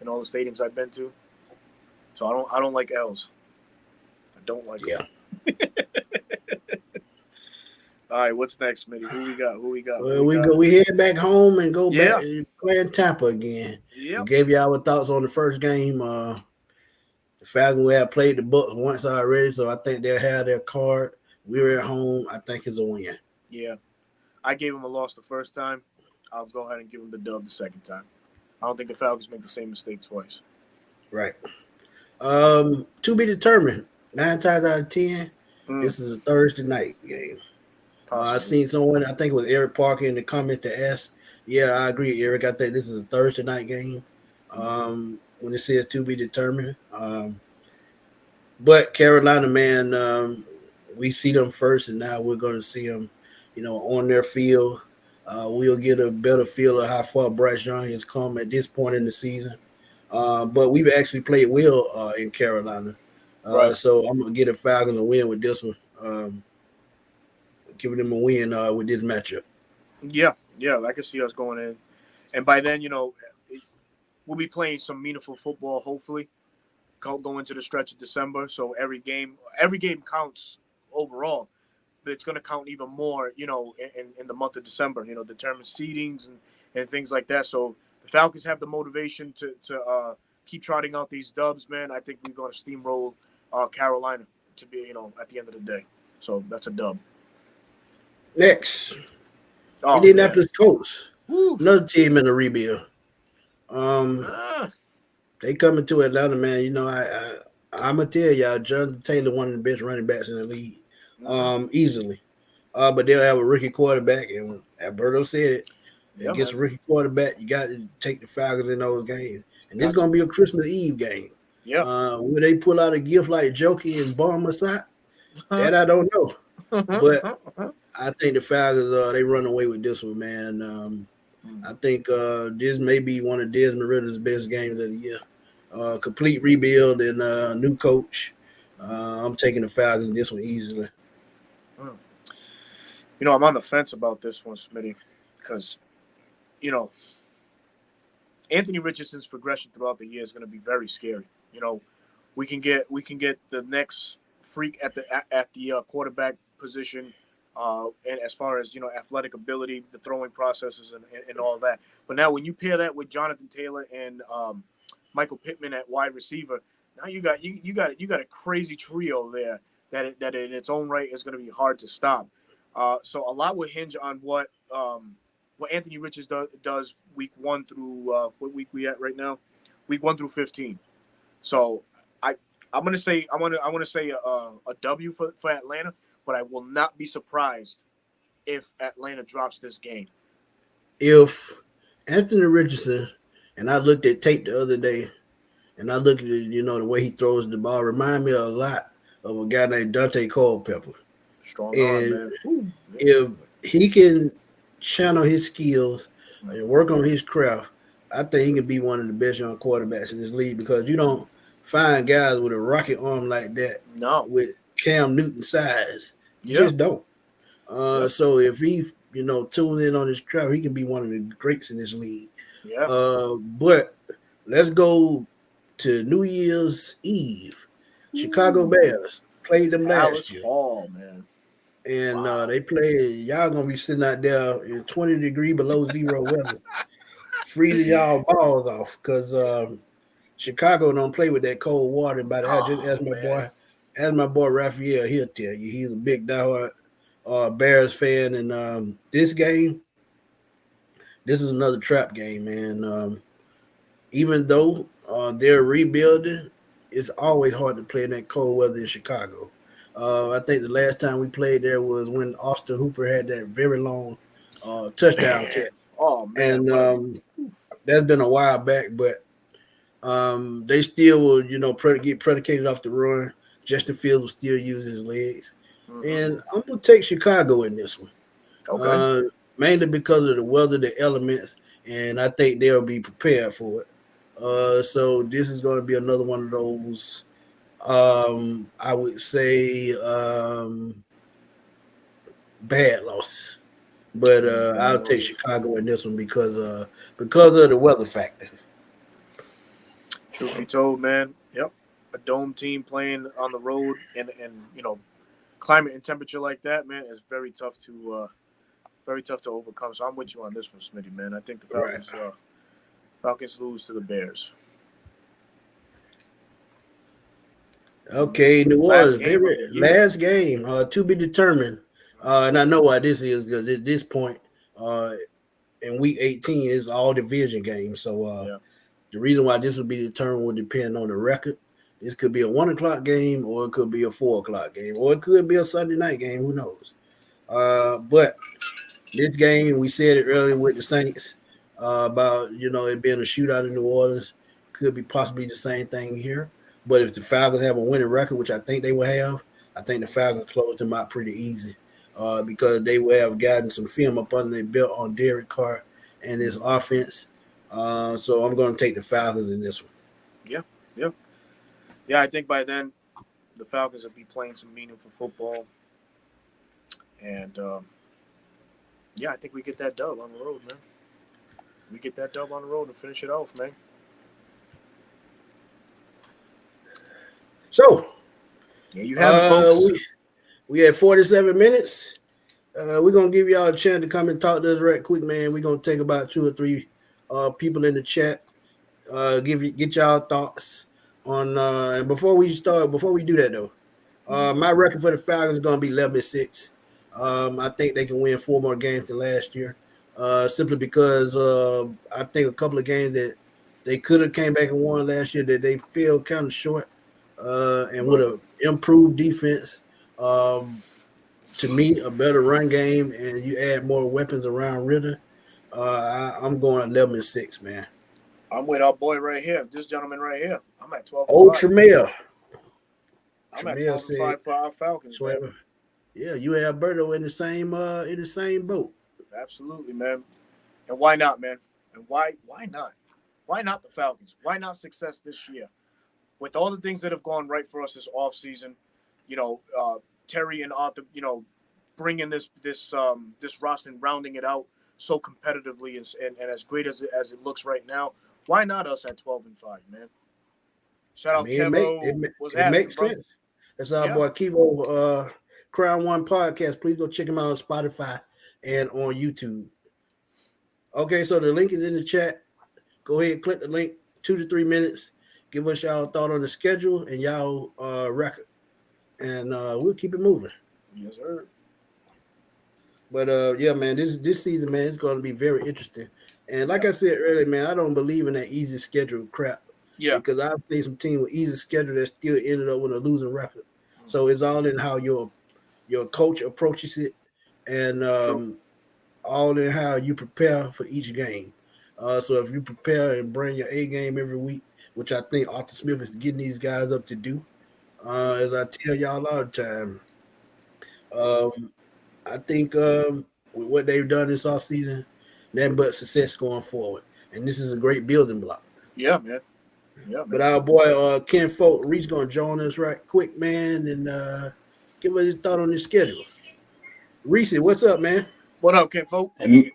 [SPEAKER 2] in all the stadiums I've been to. So I don't like L's. I don't like them. All right, what's next, Smitty? Who we got?
[SPEAKER 1] Well, we head back home and go back and play in Tampa again.
[SPEAKER 2] Yeah.
[SPEAKER 1] We gave you our thoughts on the first game. The Falcons we have played the Bucs once already, so I think they'll have their card. We're at home. I think it's a win.
[SPEAKER 2] Yeah. I gave him a loss the first time. I'll go ahead and give him the dub the second time. I don't think the Falcons make the same mistake twice.
[SPEAKER 1] Right. To be determined. 9 times out of 10, this is a Thursday night game. I seen someone, I think it was Eric Parker in the comment to ask. Yeah, I agree, Eric. I think this is a Thursday night game. When it says to be determined. But Carolina, man, we see them first, and now we're going to see them, on their field. We'll get a better feel of how far Bryce Young has come at this point in the season. But we've actually played well in Carolina.
[SPEAKER 2] Right.
[SPEAKER 1] So I'm going to get a Falcons a win with this one. Giving them a win with this matchup.
[SPEAKER 2] Yeah, I can see us going in. And by then, we'll be playing some meaningful football, hopefully, go into the stretch of December. So every game counts overall. But it's going to count even more, in the month of December, determine seedings and things like that. So the Falcons have the motivation to keep trotting out these dubs, man. I think we're going to steamroll Carolina to be, at the end of the day. So that's a dub.
[SPEAKER 1] Next, Indianapolis Colts, another team in the rebuild. They coming to Atlanta, man. I'm gonna tell y'all, Jonathan Taylor, one of the best running backs in the league, easily. But they'll have a rookie quarterback, and Alberto said it. Against a rookie quarterback, you got to take the Falcons in those games, and this is gonna be a Christmas Eve game.
[SPEAKER 2] Yeah.
[SPEAKER 1] Will they pull out a gift like Jokey and bomb us out? That I don't know, but. I think the Falcons, they run away with this one, man. I think this may be one of Desmond Ritter's best games of the year. Complete rebuild and new coach. I'm taking the Falcons this one easily.
[SPEAKER 2] I'm on the fence about this one, Smitty, because, Anthony Richardson's progression throughout the year is going to be very scary. We can get the next freak at the quarterback position. And as far as, athletic ability, the throwing processes and all that. But now when you pair that with Jonathan Taylor and Michael Pittman at wide receiver, now you got a crazy trio there that in its own right is going to be hard to stop. So a lot will hinge on what Anthony Richards does week 1 through what week we at right now? Week 1 through 15. So I'm gonna say a W for Atlanta. But I will not be surprised if Atlanta drops this game.
[SPEAKER 1] If Anthony Richardson And I looked at tape the other day, and I looked at the way he throws the ball. Remind me a lot of a guy named Dante Culpepper.
[SPEAKER 2] Strong arm,
[SPEAKER 1] And
[SPEAKER 2] man. Ooh,
[SPEAKER 1] if he can channel his skills and work on his craft, I think he can be one of the best young quarterbacks in this league because you don't find guys with a rocket arm like that
[SPEAKER 2] no.
[SPEAKER 1] with Cam Newton size. You
[SPEAKER 2] Yeah.
[SPEAKER 1] just don't.
[SPEAKER 2] Yeah.
[SPEAKER 1] So if he, tunes in on his craft, he can be one of the greats in this league.
[SPEAKER 2] Yeah.
[SPEAKER 1] But let's go to New Year's Eve. Chicago Bears played them
[SPEAKER 2] Alice
[SPEAKER 1] last year.
[SPEAKER 2] Hall, man.
[SPEAKER 1] And
[SPEAKER 2] Wow.
[SPEAKER 1] they played. Y'all gonna be sitting out there in 20-degree below zero weather, freezing y'all balls off because Chicago don't play with that cold water. But I just
[SPEAKER 2] Man.
[SPEAKER 1] as my boy Raphael, he'll tell you he's a big diehard Bears fan. And this is another trap game, man. Even though they're rebuilding, it's always hard to play in that cold weather in Chicago. I think the last time we played there was when Austin Hooper had that very long touchdown catch.
[SPEAKER 2] Oh man,
[SPEAKER 1] And that's been a while back, but they still will, get predicated off the run. Justin Fields will still use his legs. And I'm going to take Chicago in this one.
[SPEAKER 2] Okay.
[SPEAKER 1] Mainly because of the weather, the elements, and I think they'll be prepared for it. So this is going to be another one of those, I would say, bad losses. But I'll take Chicago in this one because of the weather factor.
[SPEAKER 2] Truth be told, man, yep, a dome team playing on the road and climate and temperature like that, man, is very tough to overcome. So I'm with you on this one, Smitty, man. I think the Falcons Falcons lose to the Bears.
[SPEAKER 1] Okay, New Orleans, last game to be determined. And I know why this is because at this point in week 18 is all division games. So the reason why this would be determined would depend on the record. This could be a 1 o'clock game, or it could be a 4 o'clock game, or it could be a Sunday night game. Who knows? But this game, we said it earlier with the Saints about it being a shootout in New Orleans. Could be possibly the same thing here. But if the Falcons have a winning record, which I think they will have, I think the Falcons close them out pretty easy because they will have gotten some film up under their belt on Derek Carr and his offense. So I'm going to take the Falcons in this one.
[SPEAKER 2] Yeah. I think by then the Falcons will be playing some meaningful football, and I think we get that dub on the road, man. We get that dub on the road and finish it off, man.
[SPEAKER 1] So,
[SPEAKER 2] you have it, folks.
[SPEAKER 1] We had 47 minutes. We're going to give y'all a chance to come and talk to us right quick, man. We're going to take about 2 or 3 people in the chat. Get y'all thoughts on and before we do that though, my record for the Falcons is going to be 11-6. I think they can win 4 more games than last year. Simply because I think a couple of games that they could have came back and won last year that they fell kind of short. And with an improved defense, to me, a better run game, and you add more weapons around Ritter, I'm going 11-6, man.
[SPEAKER 2] I'm with our boy right here, this gentleman right here. I'm at 12.
[SPEAKER 1] Oh, Tremel.
[SPEAKER 2] I'm at 12-5 for our Falcons, man.
[SPEAKER 1] Yeah, you and Alberto in the same boat.
[SPEAKER 2] Absolutely, man. And why not, man? And why not? Why not the Falcons? Why not success this year? With all the things that have gone right for us this offseason, Terry and Arthur, bringing this roster and rounding it out so competitively and as great as it looks right now. Why not us at 12-5, man? Shout out Kevo.
[SPEAKER 1] It makes sense. That's our boy Kevo, Crown One Podcast. Please go check him out on Spotify and on YouTube. Okay, so the link is in the chat. Go ahead, click the link. 2 to 3 minutes. Give us y'all thought on the schedule and y'all record, and we'll keep it moving.
[SPEAKER 2] Yes, sir.
[SPEAKER 1] But man, this season, man, it's going to be very interesting. And like I said earlier, man, I don't believe in that easy schedule crap.
[SPEAKER 2] Yeah.
[SPEAKER 1] Because I've seen some team with easy schedule that still ended up with a losing record. So it's all in how your coach approaches it, and all in how you prepare for each game. So if you prepare and bring your A game every week, which I think Arthur Smith is getting these guys up to do, as I tell y'all all the time, I think with what they've done this offseason, nothing but success going forward. And this is a great building block.
[SPEAKER 2] Yeah, man. Yeah, man.
[SPEAKER 1] But our boy Ken Folk, Reed's gonna join us right quick, man, and give us his thought on his schedule. Reese, what's up, man?
[SPEAKER 2] What up, Ken Folk?
[SPEAKER 3] Ain't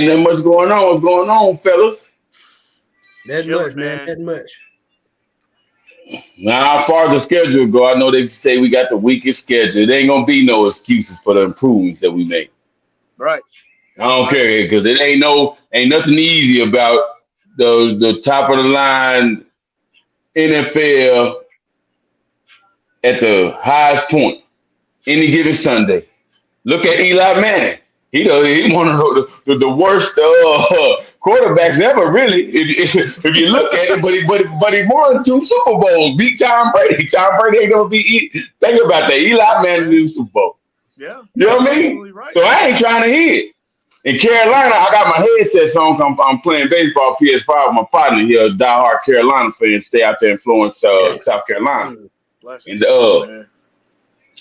[SPEAKER 3] nothing much going on. What's going on, fellas?
[SPEAKER 1] That much, man. That much.
[SPEAKER 3] Now, as far as the schedule go, I know they say we got the weakest schedule. There ain't gonna be no excuses for the improvements that we make.
[SPEAKER 2] Right.
[SPEAKER 3] I don't care because it ain't nothing easy about the top of the line NFL at the highest point any given Sunday. Look at Eli Manning. He one of the worst quarterbacks ever, really. If you look at it, but he won 2 Super Bowls, beat Tom Brady. Tom Brady ain't gonna be. Think about that. Eli Manning in the Super Bowl.
[SPEAKER 2] Yeah,
[SPEAKER 3] you know what I mean.
[SPEAKER 2] Right.
[SPEAKER 3] So I ain't trying to hear it. In Carolina, I got my headsets on. I'm playing baseball PS5 with my partner here, a diehard Carolina fan. Stay out there in Florence, South Carolina. And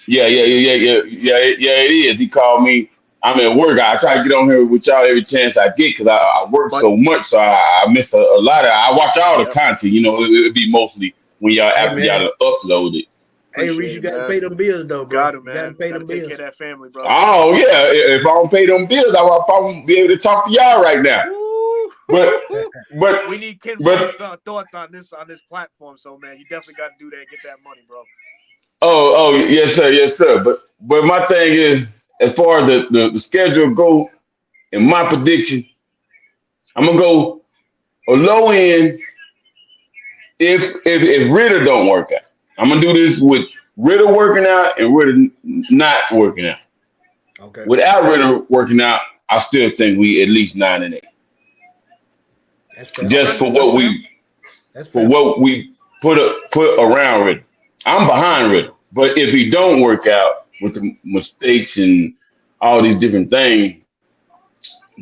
[SPEAKER 3] yeah, it is. He called me. I'm at work. I try to get on here with y'all every chance I get because I work so much, so I miss a lot of. I watch all the content. You know, it'd be mostly when y'all after y'all upload it.
[SPEAKER 1] Hey, Reese, you gotta pay them bills though, bro.
[SPEAKER 2] Got it, man.
[SPEAKER 1] You gotta pay them
[SPEAKER 2] take
[SPEAKER 1] bills.
[SPEAKER 2] Care of that family, bro.
[SPEAKER 3] Oh yeah, if I don't pay them bills, I won't be able to talk to y'all right now. But
[SPEAKER 2] we need Ken Folk's thoughts on this platform. So man, you definitely got to do that. Get that money, bro.
[SPEAKER 3] Oh yes sir. But my thing is, as far as the schedule go, in my prediction, I'm gonna go a low end. If Ritter don't work out, I'm gonna do this with Ritter working out and Ritter not working out.
[SPEAKER 1] Okay.
[SPEAKER 3] Without Ritter working out, I still think we at least 9-8.
[SPEAKER 1] That's fair.
[SPEAKER 3] Just for what we put around Ritter. I'm behind Ritter, but if he don't work out with the mistakes and all these different things,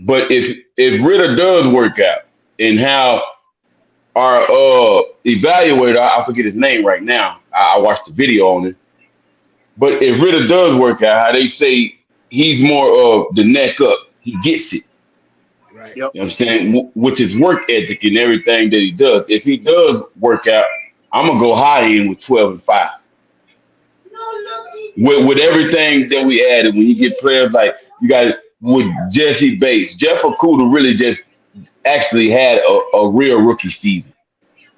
[SPEAKER 3] but if Ritter does work out and how our evaluator, I forget his name right now. I watched the video on it. But if Ritter does work out, how they say he's more of the neck up. He gets it.
[SPEAKER 1] Right.
[SPEAKER 2] Yep.
[SPEAKER 3] You understand? With his work ethic and everything that he does. If he does work out, I'm going to go high end with 12-5. With everything that we added, when you get players like you got with Jesse Bates, Jeff Okudah really just actually had a real rookie season.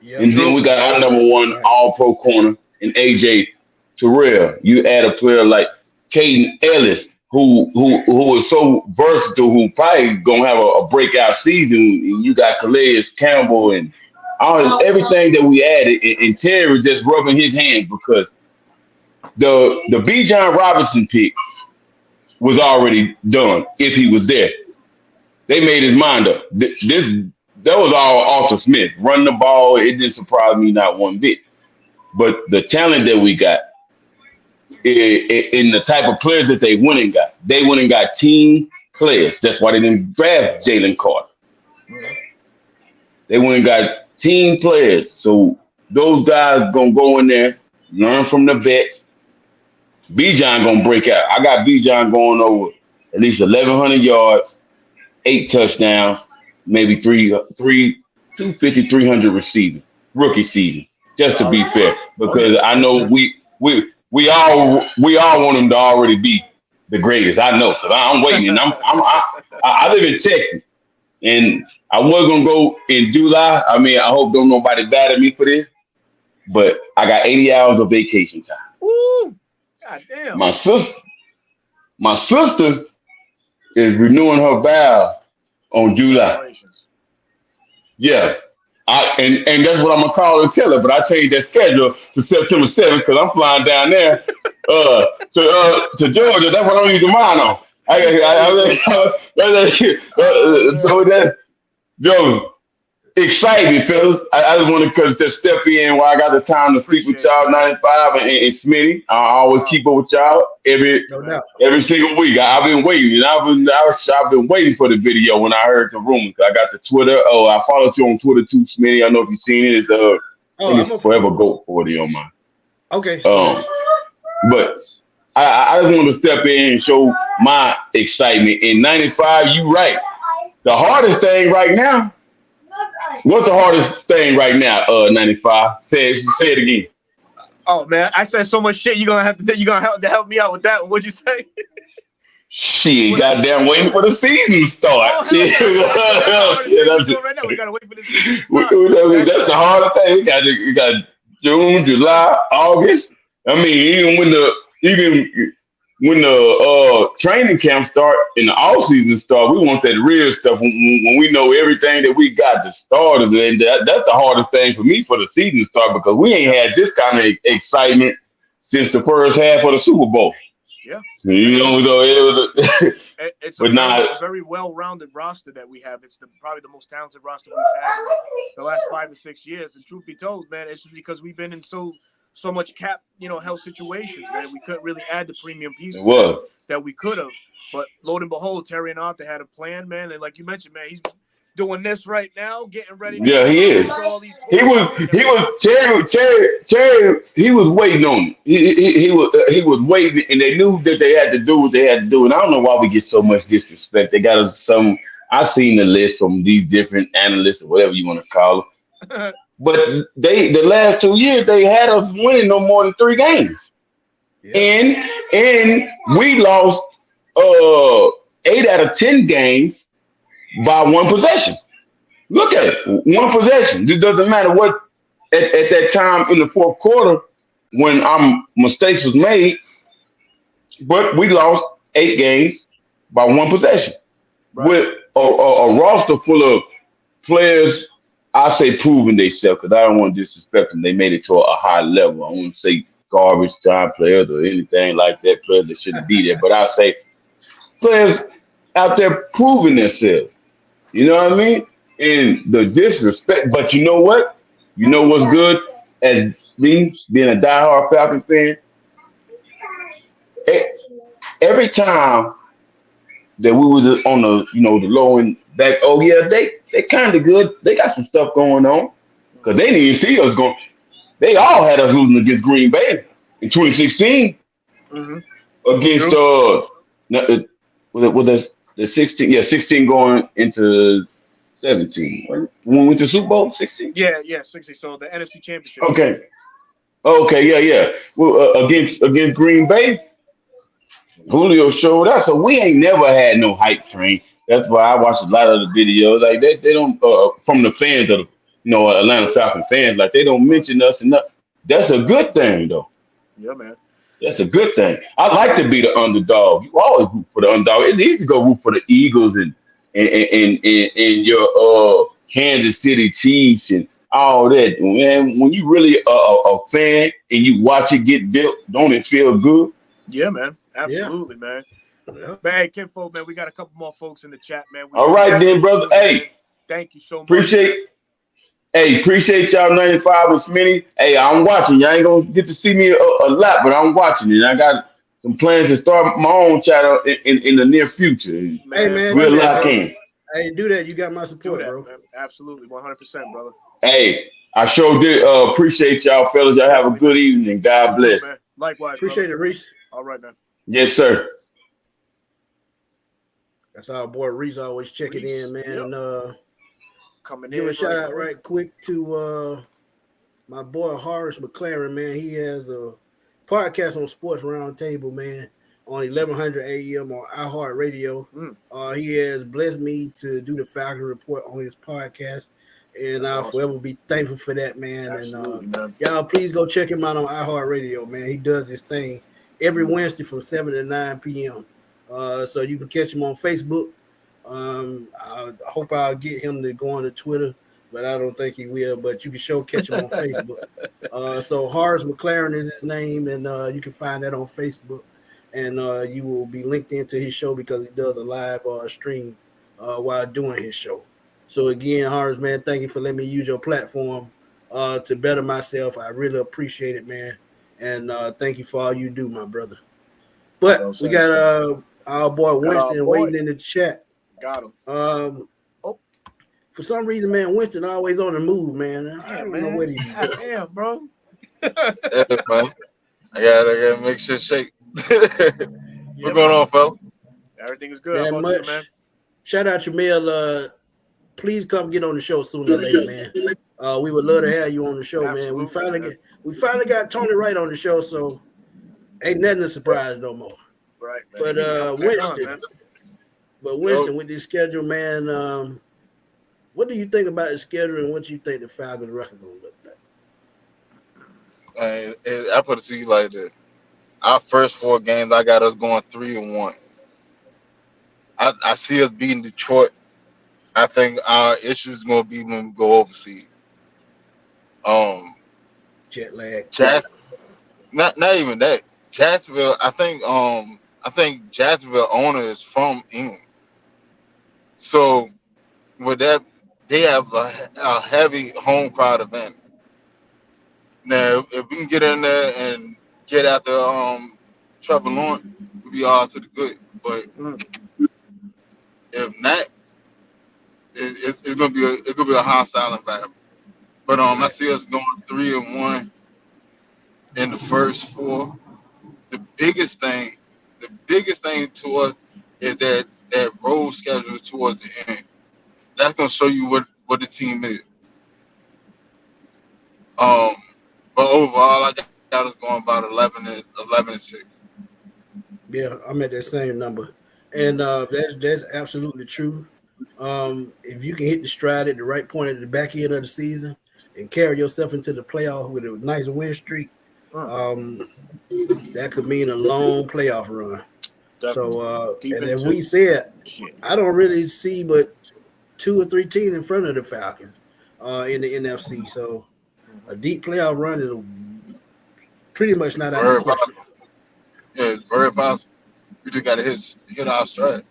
[SPEAKER 3] Yep. And then we got our number one all-pro corner in AJ Terrell. You add a player like Caden Ellis, who is so versatile, who probably gonna have a breakout season. And you got Calais Campbell and everything that we added, and Terry just rubbing his hands because the B. John Robinson pick was already done if he was there. They made his mind up. That was all Arthur Smith. Running the ball, it didn't surprise me not one bit. But the talent that we got, in the type of players that they went and got team players. That's why they didn't draft Jalen Carter. They went and got team players. So those guys gonna go in there, learn from the vets. B-John gonna break out. I got B-John going over at least 1,100 yards, 8 touchdowns, maybe 250, 300 receiving rookie season. Just to be fair, because I know we all want him to already be the greatest. I know because I'm waiting. And I live in Texas, and I was gonna go in July. I mean, I hope don't nobody bad at me for this, but I got 80 hours of vacation time.
[SPEAKER 2] Ooh, God damn!
[SPEAKER 3] My sister is renewing her vow on July. Yeah. And that's what I'm gonna call and tell her, but I changed that schedule to September 7th because I'm flying down there to Georgia. That's what I'm using mine on. So that Joe, excited, fellas. I just want to just step in while I got the time to speak with y'all, 95 and Smitty. I always keep up with y'all every single week. I've been waiting. I've been waiting for the video when I heard the rumor. I got the Twitter. Oh, I followed you on Twitter too, Smitty. I know if you've seen it. It's it's Forever Goat 40 on mine.
[SPEAKER 1] Okay.
[SPEAKER 3] But I just want to step in and show my excitement. In 95, you right. The hardest thing right now. What's the hardest thing right now? 95. Say it again.
[SPEAKER 2] Oh man, I said so much shit. You're gonna have to help me out with that. What'd you say?
[SPEAKER 3] Shit, goddamn, waiting for the season to start.
[SPEAKER 2] Oh, shit. Right now. We gotta wait for the season to start.
[SPEAKER 3] That's the hardest thing. We got June, July, August. I mean, even when the training camp start and the off season start, we want that real stuff when we know everything that we got, the starters, and that's the hardest thing for me for the season to start, because we ain't had this kind of excitement since the first half of the Super Bowl.
[SPEAKER 2] Yeah,
[SPEAKER 3] so it was
[SPEAKER 2] it's a very well-rounded roster that we have. It's probably the most talented roster we've had in the last 5 or 6 years. And truth be told, man, it's just because we've been in so much cap, health situations, man. We couldn't really add the premium pieces that we could have. But lo and behold, Terry and Arthur had a plan, man. And like you mentioned, man, he's doing this right now, getting ready.
[SPEAKER 3] Yeah, he is. He was waiting on it. He was waiting, and they knew that they had to do what they had to do. And I don't know why we get so much disrespect. They got us some. I seen the list from these different analysts or whatever you want to call them. But the last 2 years they had us winning no more than 3 games, and we lost 8 out of 10 games by 1 possession. Look at it, 1 possession. It doesn't matter what at that time in the fourth quarter when mistakes was made, but we lost 8 games by 1 possession with a roster full of players. I say proving themselves, because I don't want to disrespect them. They made it to a high level. I don't want to say garbage time players or anything like that, players that shouldn't be there. But I say players out there proving themselves. You know what I mean? And the disrespect. But you know what? You know what's good as me being a diehard Falcons fan? Every time that we was on the the low end back, they kind of good. They got some stuff going on, because they didn't even see us going. They all had us losing against Green Bay in 2016 against was the 16? Yeah, 16 going into 17. When we went to Super Bowl 16.
[SPEAKER 2] Yeah, 16. So the NFC Championship.
[SPEAKER 3] Okay, yeah. Well, against Green Bay, Julio showed us. So we ain't never had no hype train. That's why I watched a lot of the videos. Like they don't from the fans of Atlanta Falcons fans. Like they don't mention us enough. That's a good thing, though.
[SPEAKER 2] Yeah, man.
[SPEAKER 3] That's a good thing. I like to be the underdog. You always root for the underdog. It's easy to go root for the Eagles and your Kansas City Chiefs and all that. Man, when you really a fan and you watch it get built, don't it feel good?
[SPEAKER 2] Yeah, man. Absolutely, man. Yeah. Man, hey, Kevo, man, we got a couple more folks in the chat, man.
[SPEAKER 3] All right, then, brother. Hey,
[SPEAKER 2] thank you so much.
[SPEAKER 3] Appreciate y'all 95 and Smitty. Hey, I'm watching. Y'all ain't gonna get to see me a lot, but I'm watching it. I got some plans to start my own channel in the near future.
[SPEAKER 1] Hey, man,
[SPEAKER 3] real lock in.
[SPEAKER 1] Hey, do that. You got my support, bro.
[SPEAKER 2] Man. Absolutely, 100%, brother.
[SPEAKER 3] Hey, I sure did appreciate y'all, fellas. Y'all have a good evening. God bless.
[SPEAKER 2] Too, likewise.
[SPEAKER 1] Appreciate it, Reese.
[SPEAKER 2] All right, man.
[SPEAKER 3] Yes, sir.
[SPEAKER 1] That's our boy Reese always checking in, man.
[SPEAKER 2] Yep. Coming
[SPEAKER 1] give
[SPEAKER 2] in.
[SPEAKER 1] A shout out right quick to my boy Horace McLaren, man. He has a podcast on Sports Roundtable, man, on 1100 AM on iHeartRadio. He has blessed me to do the Falcon Report on his podcast, and I'll forever be thankful for that, man.
[SPEAKER 2] Absolutely, man.
[SPEAKER 1] Y'all please go check him out on iHeartRadio, man. He does this thing every Wednesday from 7 to 9 p.m. So you can catch him on Facebook. I hope I'll get him to go on to Twitter, but I don't think he will. But you can catch him on Facebook. So Horace McLaren is his name, and you can find that on Facebook. And you will be linked into his show because he does a live stream while doing his show. So again, Harris, man, thank you for letting me use your platform to better myself. I really appreciate it, man. And thank you for all you do, my brother. But we got our boy Winston waiting in the chat.
[SPEAKER 2] Got him.
[SPEAKER 1] For some reason, man, Winston always on the move, man. I don't know what he be doing.
[SPEAKER 2] Damn, bro.
[SPEAKER 4] Yeah, man. I gotta make shit shake. What's going on, fella?
[SPEAKER 2] Everything is good. How about you, man?
[SPEAKER 1] Shout out Jamel. Please come get on the show sooner or later, man. We would love to have you on the show, man. We finally got Tony Wright on the show, so ain't nothing a surprise no more.
[SPEAKER 2] Right.
[SPEAKER 1] But Winston, with this schedule, man, what do you think about the schedule and what do you think the Falcons record gonna look like?
[SPEAKER 4] I put it to you like this. Our first 4 games, I got us going 3-1. I see us beating Detroit. I think our issue is going to be when we go overseas.
[SPEAKER 1] Jet lag.
[SPEAKER 4] Not even that. Jacksonville. I think Jacksonville owner is from England. So with that, they have a heavy home crowd advantage. Now, if we can get in there and get after Trevor Lawrence, we'll be all to the good. But if not, it's gonna be a hostile environment. But I see us going 3-1 in the first 4. The biggest thing to us is that road schedule towards the end. That's gonna show you what the team is. But overall, I got us going about 11-6.
[SPEAKER 1] Yeah, I'm at that same number, and that's absolutely true. If you can hit the stride at the right point at the back end of the season and carry yourself into the playoff with a nice win streak, that could mean a long playoff run. Definitely. And as we said, I don't really see but 2 or 3 teams in front of the Falcons in the NFC. So a deep playoff run is pretty much not out of the question.
[SPEAKER 4] Yeah, it's very possible. We just got to hit our stride.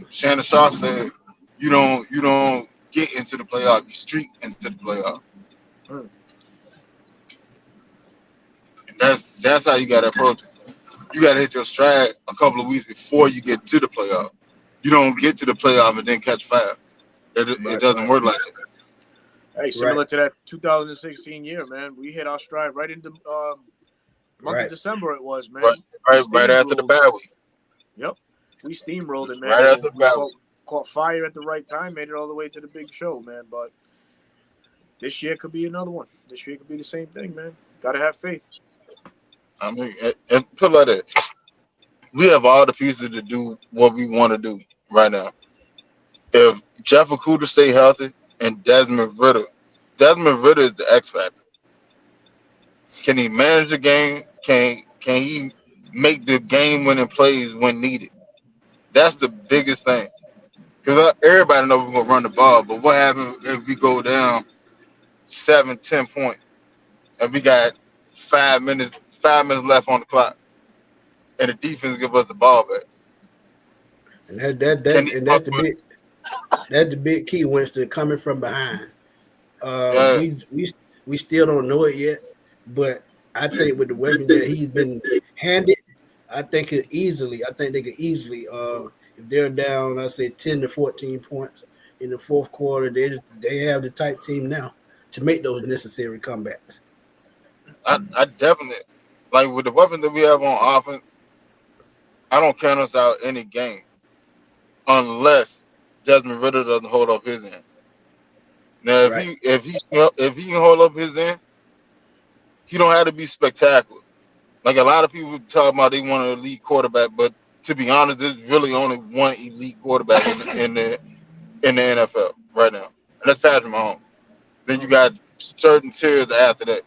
[SPEAKER 4] Shannon Sharp said, "You don't get into the playoff. You streak into the playoff." And that's how you got to approach it. You got to hit your stride a couple of weeks before you get to the playoff. You don't get to the playoff and then catch fire. It doesn't work like that.
[SPEAKER 2] Hey, similar to that 2016 year, man. We hit our stride right into month of December. It was, man.
[SPEAKER 4] Right after the bye week.
[SPEAKER 2] Yep, we steamrolled it, man.
[SPEAKER 4] Right after the bye week.
[SPEAKER 2] Caught fire at the right time, made it all the way to the big show, man. But this year could be another one. This year could be the same thing, man. Got to have faith.
[SPEAKER 4] I mean, and put it like that. We have all the pieces to do what we want to do right now. If Jeff Okudah stay healthy and Desmond Ridder is the X factor. Can he manage the game? Can he make the game-winning plays when needed? That's the biggest thing. Because everybody knows we're going to run the ball, but what happens if we go down 7-10 points and we got 5 minutes left on the clock and the defense give us the ball back?
[SPEAKER 1] And that's the big key, Winston, coming from behind. We still don't know it yet, but I think with the weapon that he's been handed, I think they could easily, if they're down, I say 10 to 14 points in the fourth quarter, they have the type team now to make those necessary comebacks.
[SPEAKER 4] I definitely, like with the weapons that we have on offense, I don't count us out any game unless Desmond Ridder doesn't hold up his end. Now, if he can hold up his end, he don't have to be spectacular. Like a lot of people talk about they want an elite quarterback, but to be honest, there's really only one elite quarterback in the NFL right now, and that's Patrick Mahomes. Then you got certain tiers after that.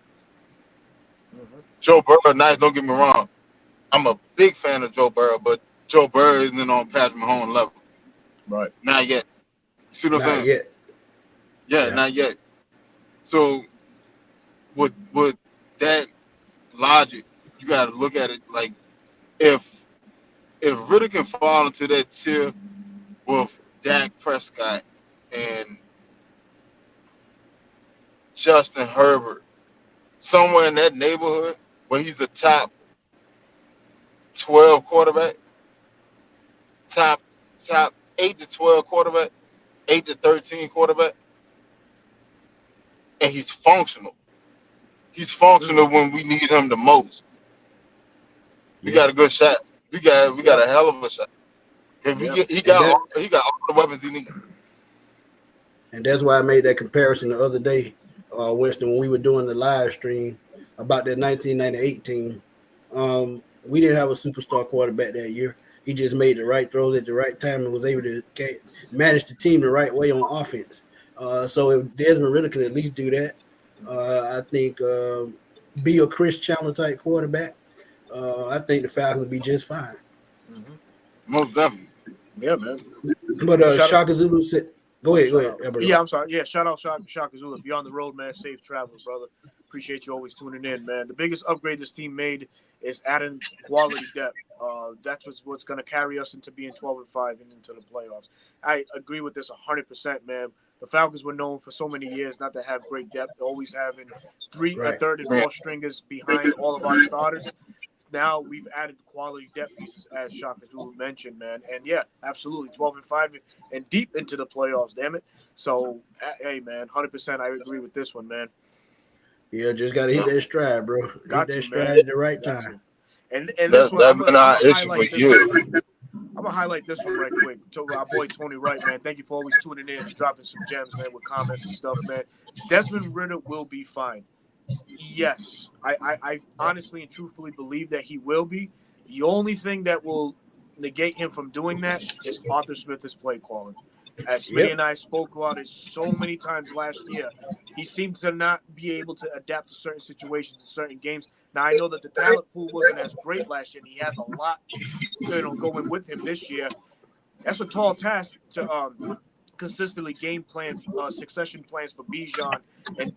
[SPEAKER 4] Joe Burrow, nice. Don't get me wrong. I'm a big fan of Joe Burrow, but Joe Burrow isn't on Patrick Mahomes level.
[SPEAKER 2] Right.
[SPEAKER 4] Not yet. You see what I'm saying?
[SPEAKER 1] Yet.
[SPEAKER 4] Yeah, not yet. So with that logic, you got to look at it like if Ridder can fall into that tier with Dak Prescott and Justin Herbert, somewhere in that neighborhood where he's a top 12 quarterback, top 8 to 12 quarterback, 8 to 13 quarterback, and he's functional. He's functional when we need him the most. We got a good shot. We got a hell of a shot. He got all the weapons he needs.
[SPEAKER 1] And that's why I made that comparison the other day, Winston, when we were doing the live stream about that 1998 team. We didn't have a superstar quarterback that year. He just made the right throws at the right time and was able to manage the team the right way on offense. So if Desmond Ridder could at least do that, I think be a Chris Chandler type quarterback, I think the Falcons would be just fine.
[SPEAKER 4] Mm-hmm. Most definitely.
[SPEAKER 2] Yeah, man.
[SPEAKER 1] But Shaka Zulu said, go ahead. Alberto.
[SPEAKER 2] Yeah, I'm sorry. Yeah, shout out Shaka Zulu. If you're on the road, man, safe travels, brother. Appreciate you always tuning in, man. The biggest upgrade this team made is adding quality depth. That's what's going to carry us into being 12-5 and into the playoffs. I agree with this 100%, man. The Falcons were known for so many years not to have great depth, always having third and fourth stringers behind all of our starters. Now we've added quality depth pieces, as Shaka Zulu mentioned, man. And yeah, absolutely, 12-5 and deep into the playoffs, damn it. So, hey, man, 100%, I agree with this one, man.
[SPEAKER 1] Yeah, just got to hit that stride, bro. Hit that stride at the right time.
[SPEAKER 2] And this one,
[SPEAKER 4] I'm going
[SPEAKER 2] to highlight this one right quick to our boy Tony Wright, man. Thank you for always tuning in and dropping some gems, man, with comments and stuff, man. Desmond Ridder will be fine. Yes, I honestly and truthfully believe that he will be. The only thing that will negate him from doing that is Arthur Smith's play calling. As Smitty and I spoke about it so many times last year, he seems to not be able to adapt to certain situations in certain games. Now, I know that the talent pool wasn't as great last year, and he has a lot, going with him this year. That's a tall task to consistently game plan succession plans for Bijan and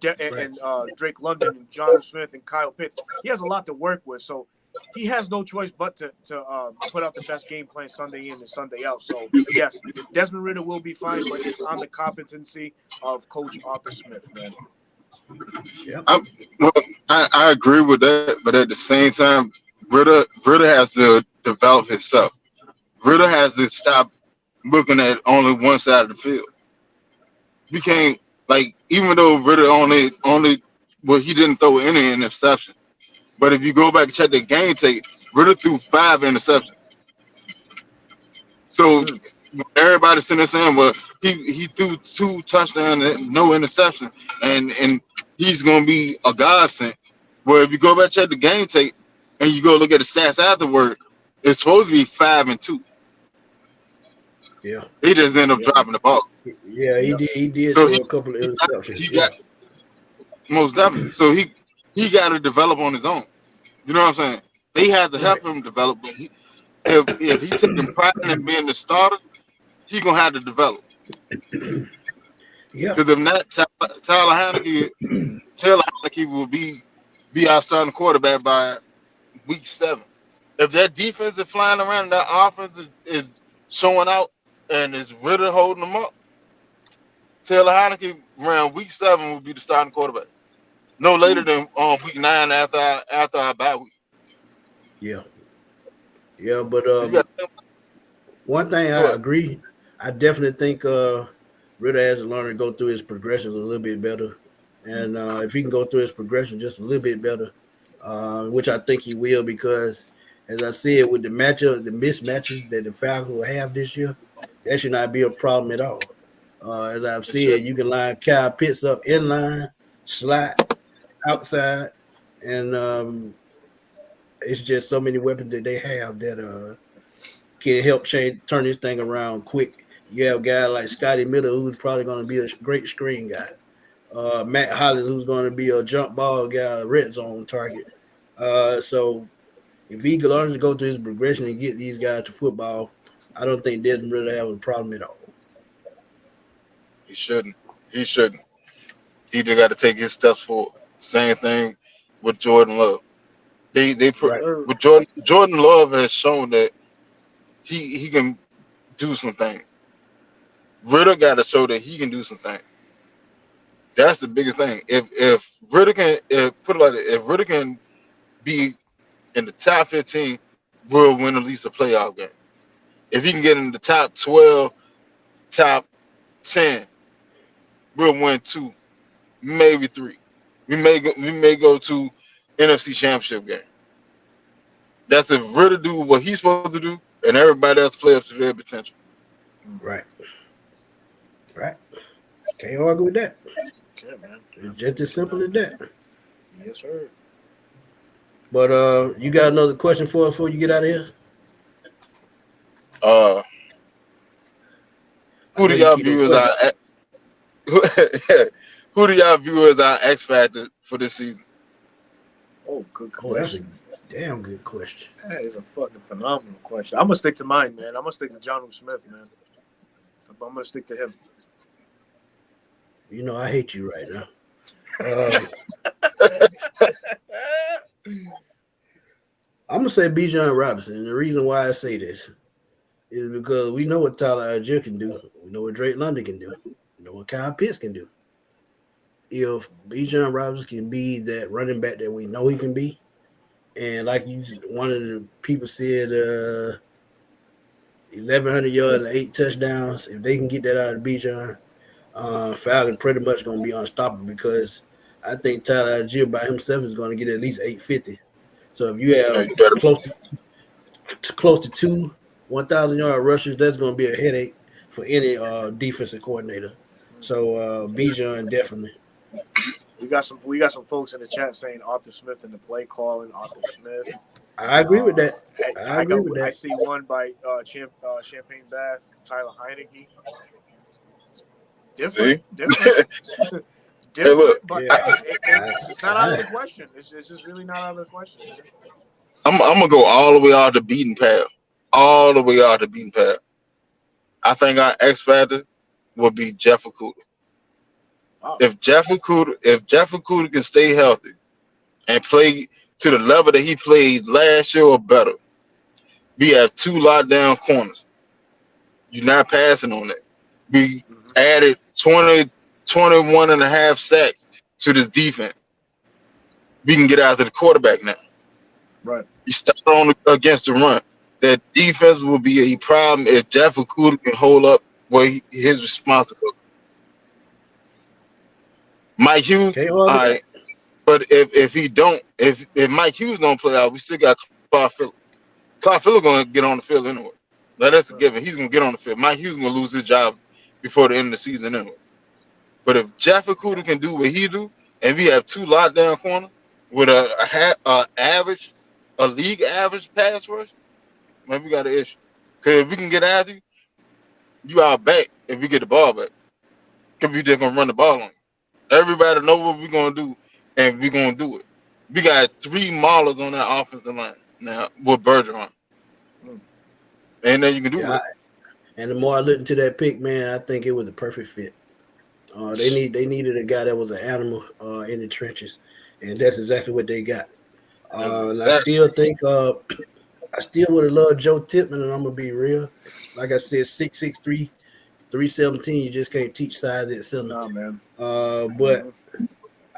[SPEAKER 2] Drake London and John Smith and Kyle Pitts. He has a lot to work with, so he has no choice but to put out the best game plan Sunday in and Sunday out. So, yes, Desmond Ridder will be fine, but it's on the competency of Coach Arthur Smith, man.
[SPEAKER 1] Yep.
[SPEAKER 4] I agree with that, but at the same time, Ridder has to develop himself. Ridder has to stop looking at only one side of the field. We can't, even though Ridder only he didn't throw any interception. But if you go back and check the game tape, Ridder threw 5 interceptions. So everybody's sitting there saying, well, he threw 2 touchdowns and no interception, and he's going to be a godsend. Well, if you go back and check the game tape and you go look at the stats afterward, it's supposed to be 5 and 2.
[SPEAKER 1] Yeah.
[SPEAKER 4] He just ended up dropping the ball.
[SPEAKER 1] Yeah, he did so throw a couple of interceptions.
[SPEAKER 4] He got most definitely. So he got to develop on his own. You know what I'm saying? They had to help him develop, but if he's taking pride in being the starter, he's gonna have to develop.
[SPEAKER 1] Yeah.
[SPEAKER 4] Because if not, Taylor Heineke will be our starting quarterback by week 7. If that defense is flying around and that offense is showing out and is Ridder holding them up, Taylor Heineke around week 7 will be the starting quarterback. No later than week 9 after our bye week.
[SPEAKER 1] Yeah, but one thing I agree, I definitely think Ridder has to learn to go through his progressions a little bit better, and if he can go through his progression just a little bit better, which I think he will, because as I said, with the mismatches that the Falcons will have this year, that should not be a problem at all. As I've said, you can line Kyle Pitts up in line, slot outside, and it's just so many weapons that they have that can help turn this thing around quick. You have a guy like Scotty Miller, who's probably going to be a great screen guy. Matt Hollins, who's going to be a jump ball guy, red zone target. So if he learns to go through his progression and get these guys to football, I don't think Desmond really have a problem at all.
[SPEAKER 4] He shouldn't. He just got to take his steps forward. Same thing with Jordan Love. With Jordan Love has shown that he can do some things. Ritter got to show that he can do some things. That's the biggest thing. If Ritter can put it like that, if Ritter can be in the top 15, we'll win at least a playoff game. If he can get in the top 12, top 10, we'll win 2, maybe 3. We may go to NFC Championship game. That's if Ritter do what he's supposed to do, and everybody else play up to their potential.
[SPEAKER 1] Right. Can't argue with that.
[SPEAKER 2] Okay, man.
[SPEAKER 1] It's just as simple as that.
[SPEAKER 2] Yes, sir.
[SPEAKER 1] But you got another question for us before you get out of here?
[SPEAKER 4] Who do y'all view as our X factor for this season?
[SPEAKER 2] Oh, good
[SPEAKER 1] Oh, that's
[SPEAKER 2] question.
[SPEAKER 1] a damn good question.
[SPEAKER 2] That is a fucking phenomenal question. I'm gonna stick to mine, man. I'm gonna stick to John Smith, man. I'm gonna stick to him.
[SPEAKER 1] You know, I hate you right now. I'm gonna say Bijan Robinson. And the reason why I say this is because we know what Tyler Algier can do. We know what Drake London can do. We know what Kyle Pitts can do. If Bijan Robinson can be that running back that we know he can be, and like one of the people said, 1,100 yards and 8 touchdowns. If they can get that out of Bijan, Falcon pretty much going to be unstoppable because I think Tyler Algier by himself is going to get at least 850. So if you have close to 2 1,000-yard rushers, that's going to be a headache for any defensive coordinator. So Bijan definitely.
[SPEAKER 2] We got some folks in the chat saying Arthur Smith and the play calling. Arthur Smith.
[SPEAKER 1] I agree with that.
[SPEAKER 2] I see one by Champagne Bath, Tyler Heineke. Different.
[SPEAKER 4] Hey, look,
[SPEAKER 2] but
[SPEAKER 1] yeah.
[SPEAKER 2] it's not out of the question. It's just really not out of the question.
[SPEAKER 4] I'm gonna go all the way out the beaten path. All the way out the beaten path. I think our X factor would be Jeff Okudah.
[SPEAKER 2] Wow.
[SPEAKER 4] If Jeff Okudah can stay healthy and play to the level that he played last year or better, we have 2 lockdown corners. You're not passing on that. We added 21 and a half sacks to this defense. We can get after the quarterback now.
[SPEAKER 2] Right.
[SPEAKER 4] You start on against the run. That defense will be a problem if Jeff Okudah can hold up where his responsibility. Mike Hughes, all right. But if Mike Hughes don't play out, we still got Clark Phillip. Clark Phillip gonna get on the field anyway. Now that's a given. He's gonna get on the field. Mike Hughes gonna lose his job before the end of the season anyway. But if Jeff Okudah can do what he do, and we have 2 lockdown corners with a league average pass rush, man, we got an issue. Because if we can get after you, you our back if we get the ball back. Because we just gonna run the ball on you. Everybody know what we're gonna do, and we're gonna do it. We got 3 maulers on that offensive line now with Bergeron. And then you can do it.
[SPEAKER 1] And the more I look into that pick, man, I think it was a perfect fit. They needed a guy that was an animal in the trenches, and that's exactly what they got. And I still think I still would have loved Joe Tippmann, and I'm gonna be real. Like I said, 6'6", 317. You just can't teach size at center.
[SPEAKER 2] Nah, man.
[SPEAKER 1] But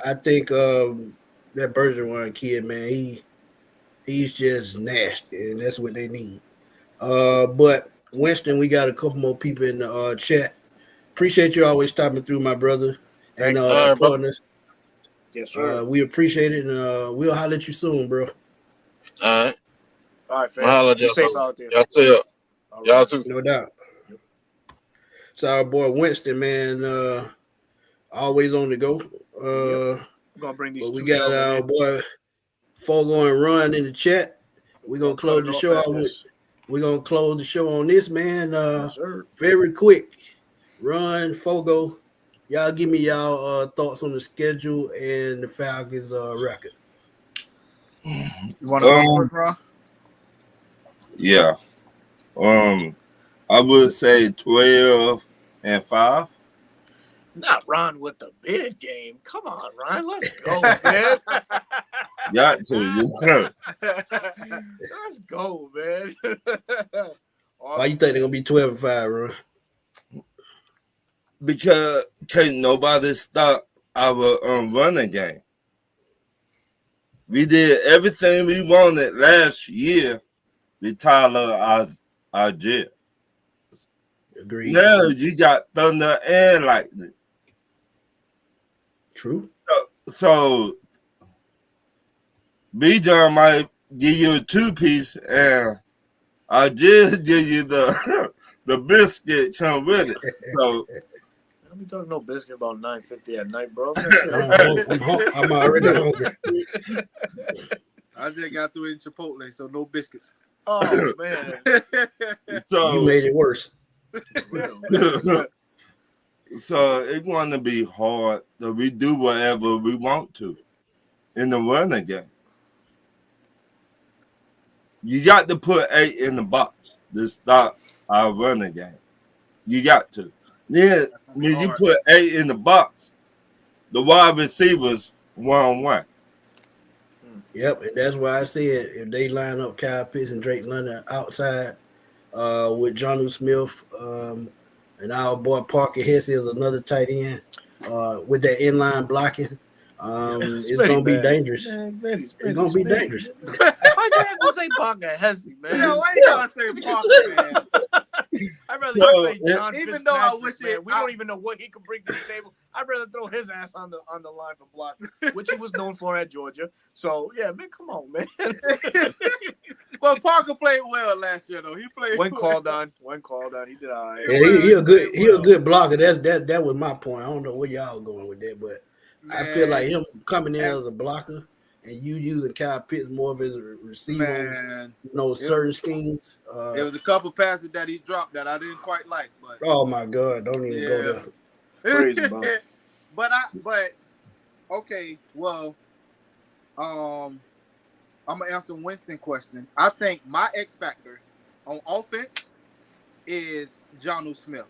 [SPEAKER 1] I think that Bergeron kid, man, he's just nasty, and that's what they need. But Winston, we got a couple more people in the chat. Appreciate you always stopping through, my brother, and supporting us.
[SPEAKER 2] Yes, sir.
[SPEAKER 1] We appreciate it, and we'll holler at you soon, bro.
[SPEAKER 4] All
[SPEAKER 2] right, fam. Be safe out there.
[SPEAKER 4] Y'all too. Y'all too.
[SPEAKER 1] No doubt. So our boy Winston, man, always on the go.
[SPEAKER 2] We're gonna bring these.
[SPEAKER 1] We got our boy Fogo and Run in the chat. We're gonna close the show out with. We're gonna close the show on this, man.
[SPEAKER 2] Yes, sir.
[SPEAKER 1] Very quick. Run, Fogo. Y'all give me y'all thoughts on the schedule and the Falcons record.
[SPEAKER 2] You want to go first, Ron?
[SPEAKER 5] Yeah. I would say 12-5.
[SPEAKER 2] Not Ron with the bid game. Come on, Ron. Let's go, man.
[SPEAKER 5] Got to.
[SPEAKER 2] Let's go, man.
[SPEAKER 1] Why you think they're gonna be 12-5, Ron?
[SPEAKER 5] because can't nobody stop our running game. We did everything we wanted last year with Tyler Algier.
[SPEAKER 1] Agreed.
[SPEAKER 5] Now you got thunder and lightning.
[SPEAKER 1] True.
[SPEAKER 5] So B-John might give you a 2-piece, and I just give you the biscuit come with it. So
[SPEAKER 2] I'm talking no biscuit about 9:50 at night, bro.
[SPEAKER 1] I'm already hungry.
[SPEAKER 6] I just got through in Chipotle, so no biscuits.
[SPEAKER 2] Oh man!
[SPEAKER 5] So
[SPEAKER 1] you made it worse.
[SPEAKER 5] So it's going to be hard that we do whatever we want to in the running game. You got to put 8 in the box to stop our running game. You got to. Then when you put 8 in the box, the wide receivers 1-on-1.
[SPEAKER 1] Yep, and that's why I said if they line up Kyle Pitts and Drake London outside with Jonnu Smith and our boy Parker Hesse is another tight end with that inline blocking, it's going to be dangerous. It's going to be dangerous.
[SPEAKER 2] Why'd you have to say Parker Hesse, man?
[SPEAKER 6] No, I ain't gotta say Parker, man.
[SPEAKER 2] I'd rather you say John
[SPEAKER 6] even though I wish
[SPEAKER 2] man. We don't even know what he can bring to the table. I'd rather throw his ass on the line for blocking, which he was known for at Georgia. So yeah, man, come on, man.
[SPEAKER 6] Well, Parker played well last year, though. He played
[SPEAKER 2] when called on, he did all right.
[SPEAKER 1] Yeah, he a good blocker. That was my point. I don't know where y'all going with that, but man, I feel like him coming in as a blocker and you using Kyle Pitts more of as a receiver, man, certain schemes.
[SPEAKER 6] There was a couple passes that he dropped that I didn't quite like, but
[SPEAKER 1] oh my God, don't even go there.
[SPEAKER 2] Crazy,
[SPEAKER 6] but okay, well, I'm gonna answer Winston's question. I think my X factor on offense is Jonnu Smith.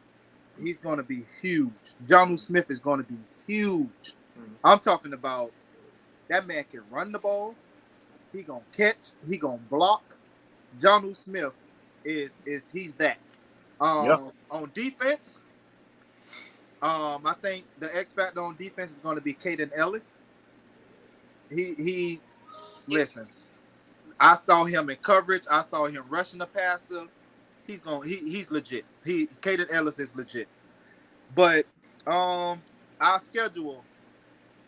[SPEAKER 6] He's gonna be huge. Jonnu Smith is gonna be huge. I'm talking about that man can run the ball. He gonna catch. He gonna block. Jonnu Smith is he's that. On defense, I think the X factor on defense is going to be Caden Ellis. He listen. I saw him in coverage. I saw him rushing the passer. He's legit. Caden Ellis is legit. But our schedule,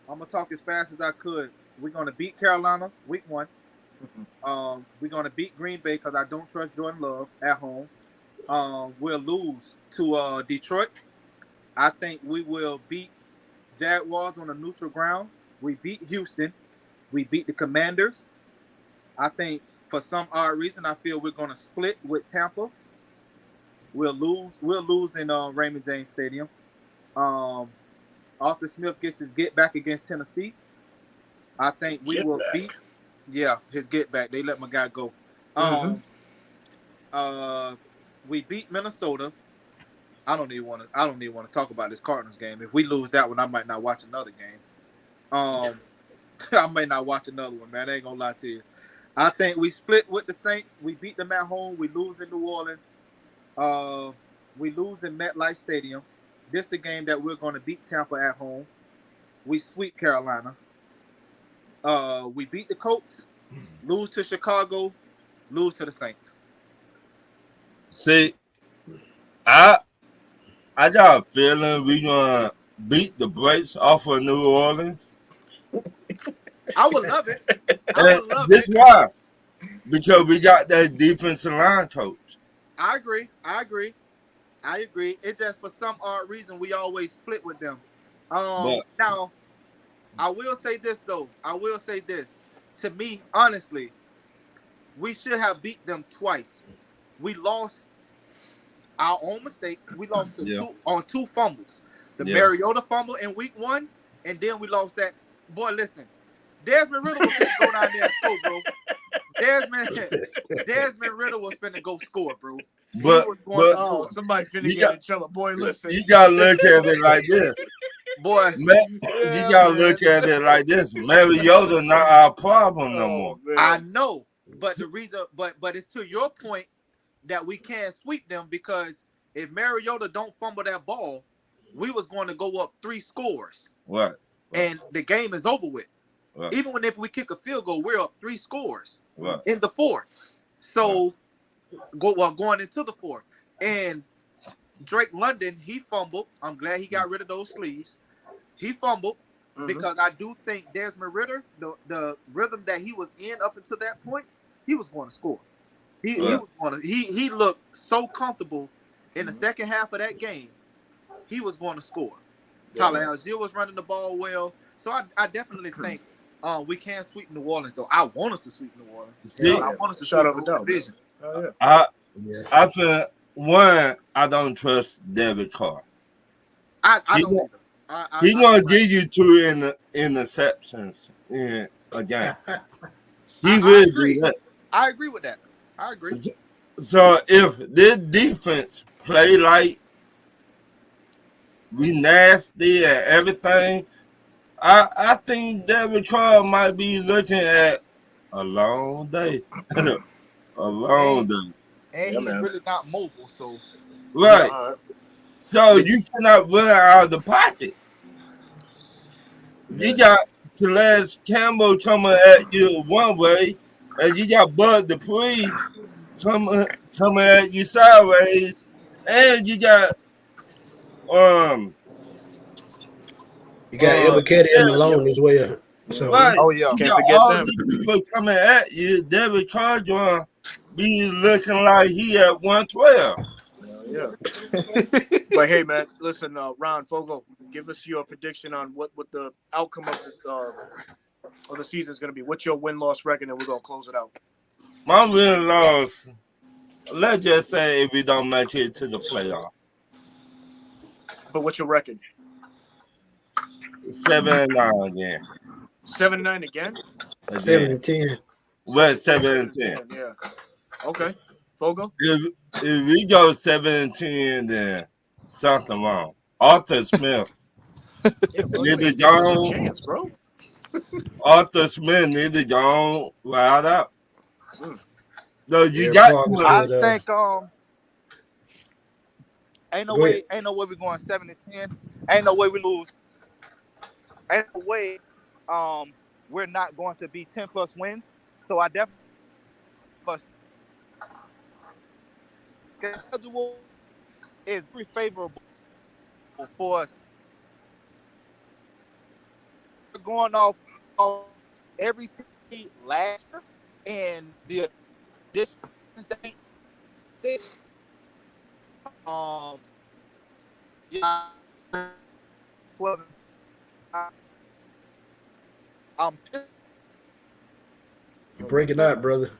[SPEAKER 6] I'm gonna talk as fast as I could. We're gonna beat Carolina week 1. We're gonna beat Green Bay because I don't trust Jordan Love at home. We'll lose to Detroit. I think we will beat Jaguars on a neutral ground. We beat Houston. We beat the Commanders. I think for some odd reason I feel we're gonna split with Tampa. We'll lose in Raymond James Stadium. Arthur Smith gets his get back against Tennessee. I think we will beat. Yeah, his get back. They let my guy go. We beat Minnesota. I don't even want to talk about this Cardinals game. If we lose that one, I might not watch another game. I may not watch another one, man. I ain't gonna lie to you. I think we split with the Saints. We beat them at home. We lose in New Orleans. We lose in MetLife Stadium. This is the game that we're going to beat Tampa at home. We sweep Carolina. We beat the Colts, lose to Chicago, lose to the Saints.
[SPEAKER 5] See, I got a feeling we're going to beat the brakes off of New Orleans.
[SPEAKER 6] I would love it.
[SPEAKER 5] This why? Because we got that defensive line coach.
[SPEAKER 6] I agree. It's just for some odd reason we always split with them. Now, I will say this though. To me, honestly, we should have beat them twice. We lost our own mistakes. We lost to two fumbles. The Mariota fumble in week 1, and then we lost that. Boy, listen, Desmond Riddle was finna go down there and score, bro. Desmond Riddle was finna go score, bro.
[SPEAKER 2] Somebody finna get in trouble. Boy, listen.
[SPEAKER 5] You gotta look at it like this.
[SPEAKER 6] Boy,
[SPEAKER 5] you gotta look at it like this. Mariota not our problem no more.
[SPEAKER 6] Man. I know, but the reason, but it's to your point that we can't sweep them because if Mariota don't fumble that ball, we was going to go up 3 scores.
[SPEAKER 5] Right.
[SPEAKER 6] And the game is over with.
[SPEAKER 5] Right.
[SPEAKER 6] Even if we kick a field goal, we're up 3 scores
[SPEAKER 5] Right.
[SPEAKER 6] in the 4th. So going into the 4th. And Drake London, he fumbled. I'm glad he got rid of those sleeves. He fumbled because I do think Desmond Ridder, the rhythm that he was in up until that point, he was going to score. He looked so comfortable in the second half of that game. He was going to score. Tyler Algier was running the ball well. So I definitely think we can sweep New Orleans, though. I want us to sweep New Orleans. I want us to
[SPEAKER 2] shut
[SPEAKER 6] sweep
[SPEAKER 2] up
[SPEAKER 6] the
[SPEAKER 2] and
[SPEAKER 6] division.
[SPEAKER 5] I feel I don't trust David Carr.
[SPEAKER 6] I don't either.
[SPEAKER 5] He's gonna give you 2 interceptions in a game. He will do that.
[SPEAKER 6] I agree with that. I agree.
[SPEAKER 5] So if this defense play like we nasty and everything, I think David Carr might be looking at a long day. A long day.
[SPEAKER 6] And he's really not mobile, so
[SPEAKER 5] right. So you cannot run out of the pocket. You got Calais Campbell coming at you one way, and you got Bud Dupree coming at you sideways, and you got
[SPEAKER 1] Ebiketie and Malone as well. So
[SPEAKER 5] right.
[SPEAKER 2] Can't forget
[SPEAKER 5] all
[SPEAKER 2] them.
[SPEAKER 5] these people coming at you. David Carr be looking like he at 112.
[SPEAKER 2] Yeah. But hey, man, listen, Ron Fogel, give us your prediction on what the outcome of this of the season is going to be. What's your win-loss record, and we're going to close it out.
[SPEAKER 5] My win-loss, let's just say if we don't make it to the playoff.
[SPEAKER 2] But what's your record?
[SPEAKER 5] 7-9 again.
[SPEAKER 2] 7-9 again?
[SPEAKER 1] 7-10.
[SPEAKER 5] Well, 7-10.
[SPEAKER 2] Yeah. Okay. Fogel?
[SPEAKER 5] If we go 7-10, then something wrong. Arthur Smith. Need to go.
[SPEAKER 2] Chance, bro.
[SPEAKER 5] Arthur Smith need to go right up. No, you got to.
[SPEAKER 6] I think ain't no way we're going 7-10. Ain't no way we lose. Ain't no way we're not going to be 10 plus wins. So I definitely schedule is very favorable for us. We're going off every team last year and the additions that this yeah 12
[SPEAKER 1] You're breaking up, brother.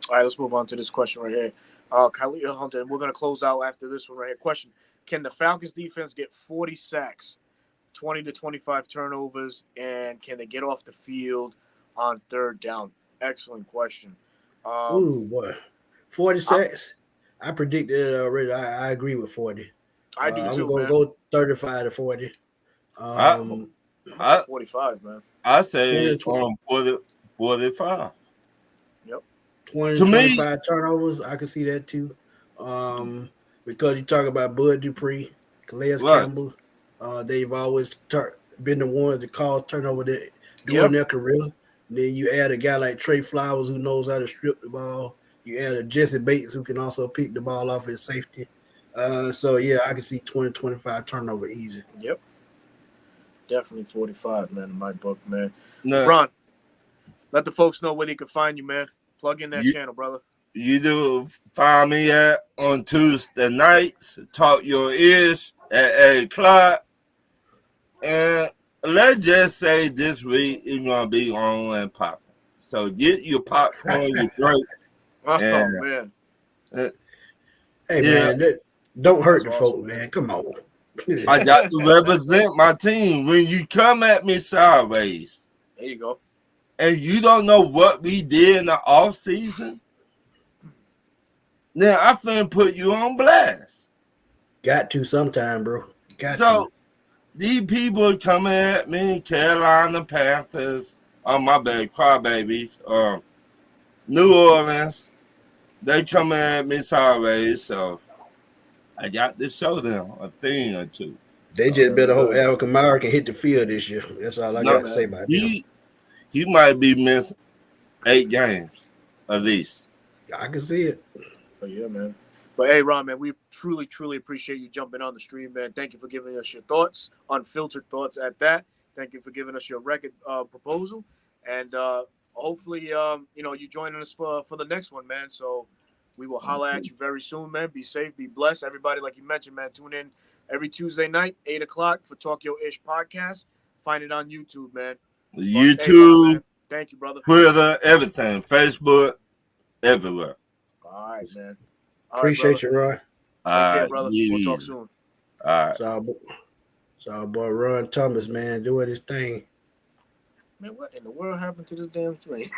[SPEAKER 2] All right, let's move on to this question right here. Khalil Hunter, and we're going to close out after this one right here. Question: can the Falcons defense get 40 sacks, 20 to 25 turnovers, and can they get off the field on 3rd down? Excellent question.
[SPEAKER 1] Ooh, boy. 40 sacks? I predicted it already. I agree with 40.
[SPEAKER 2] I do
[SPEAKER 1] I'm
[SPEAKER 2] too,
[SPEAKER 1] going to go 35 to 40.
[SPEAKER 2] 45, man.
[SPEAKER 5] I say 45.
[SPEAKER 1] 20 to 25 turnovers, I can see that too. Because you talk about Bud Dupree, Calais Campbell, they've always been the ones that cause turnover during their career. And then you add a guy like Trey Flowers who knows how to strip the ball. You add a Jesse Bates who can also pick the ball off his safety. So, yeah, I can see 20, 25 turnover easy.
[SPEAKER 2] Yep. Definitely 45, man, in my book, man.
[SPEAKER 5] No.
[SPEAKER 2] Ron, let the folks know where they can find you, man. Plug in that channel, brother.
[SPEAKER 5] You do find me on Tuesday nights, Talk Your Ears at 8 o'clock. And let's just say this week is going to be on and popping. So get your popcorn, your drink.
[SPEAKER 2] Man.
[SPEAKER 1] Hey, man, don't hurt the folk, man. Come on.
[SPEAKER 5] I got to represent my team. When you come at me sideways,
[SPEAKER 2] there you go.
[SPEAKER 5] And you don't know what we did in the off season, then I finna put you on blast.
[SPEAKER 1] Got to sometime, bro.
[SPEAKER 5] These people coming at me, Carolina Panthers, my bad, crybabies, New Orleans, they coming at me sideways, so I got to show them a thing or two.
[SPEAKER 1] They just better hope Alvin Kamara can hit the field this year. That's all I got to say about him.
[SPEAKER 5] He might be missing 8 games at least.
[SPEAKER 1] I can see it.
[SPEAKER 2] But yeah, man. But hey, Ron, man, we truly, truly appreciate you jumping on the stream, man. Thank you for giving us your thoughts, unfiltered thoughts at that. Thank you for giving us your record proposal, and hopefully, you joining us for the next one, man. So we will holler at you very soon, man. Be safe, be blessed, everybody. Like you mentioned, man, tune in every Tuesday night, 8:00 for Talk Yo Ish podcast. Find it on YouTube, man.
[SPEAKER 5] YouTube.
[SPEAKER 2] Hey, man, thank you, brother.
[SPEAKER 5] Twitter, everything, Facebook, everywhere.
[SPEAKER 2] All right, man.
[SPEAKER 1] Appreciate you, Ron.
[SPEAKER 2] Take care, brother. Yeah. We'll talk soon.
[SPEAKER 5] All right.
[SPEAKER 1] So our boy Ron Thomas, man, doing his thing.
[SPEAKER 2] Man, what in the world happened to this damn train?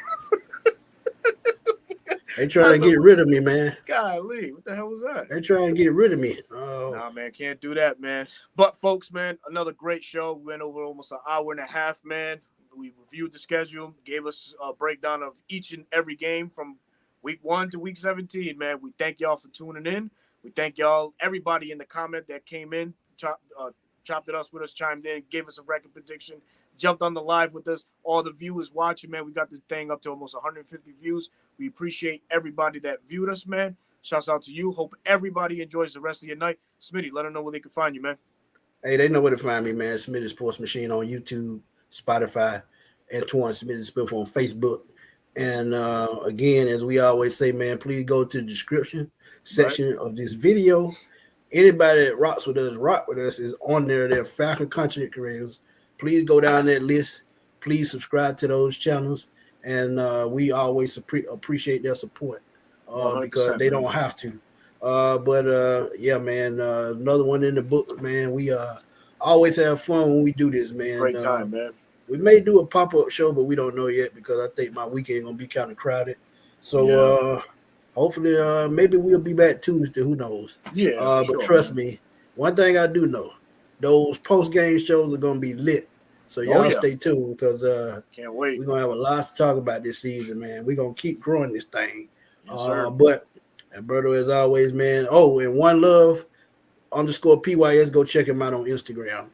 [SPEAKER 1] They trying to get rid of me, man.
[SPEAKER 2] Golly, what the hell was that?
[SPEAKER 1] They trying to get rid of me. Oh.
[SPEAKER 2] Nah, man, can't do that, man. But folks, man, another great show. We went over almost an hour and a half, man. We reviewed the schedule, gave us a breakdown of each and every game from week 1 to week 17, man. We thank y'all for tuning in. We thank y'all, everybody in the comment that came in, chopped it up with us, chimed in, gave us a record prediction, jumped on the live with us. All the viewers watching, man. We got this thing up to almost 150 views. We appreciate everybody that viewed us, man. Shouts out to you. Hope everybody enjoys the rest of your night. Smitty, let them know where they can find you, man.
[SPEAKER 1] Hey, they know where to find me, man. Smitty Sports Machine on YouTube, Spotify, Antoine Smitty Spiff on Facebook. And again, as we always say, man, please go to the description section of this video. Anybody that rock with us is on there. They're Falcon content creators. Please go down that list. Please subscribe to those channels. And we always appreciate their support because they don't have to. Yeah, man, another one in the book, man. We always have fun when we do this, man.
[SPEAKER 2] Great time, man.
[SPEAKER 1] We may do a pop-up show, but we don't know yet because I think my weekend gonna be kind of crowded. So hopefully maybe we'll be back Tuesday. Who knows?
[SPEAKER 2] Yeah.
[SPEAKER 1] But trust me, one thing I do know, those post-game shows are gonna be lit. So y'all stay tuned because
[SPEAKER 2] can't wait.
[SPEAKER 1] We're gonna have a lot to talk about this season, man. We're gonna keep growing this thing.
[SPEAKER 2] Yes, sir.
[SPEAKER 1] But Alberto, as always, man. Oh, and One Love _PYS, go check him out on Instagram.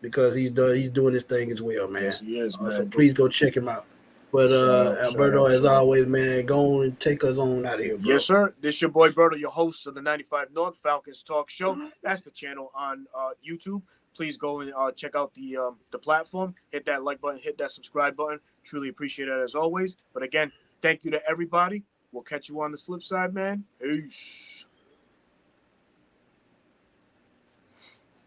[SPEAKER 1] Because he's doing his thing as well, man.
[SPEAKER 2] Yes, he is, man.
[SPEAKER 1] So please go check him out. But Alberto, as always, man, go on and take us on out of here, bro.
[SPEAKER 2] Yes, sir. This your boy Berto, your host of the 95 North Falcons Talk Show. That's the channel on YouTube. Please go and check out the platform. Hit that like button. Hit that subscribe button. Truly appreciate it as always. But again, thank you to everybody. We'll catch you on the flip side, man. Peace.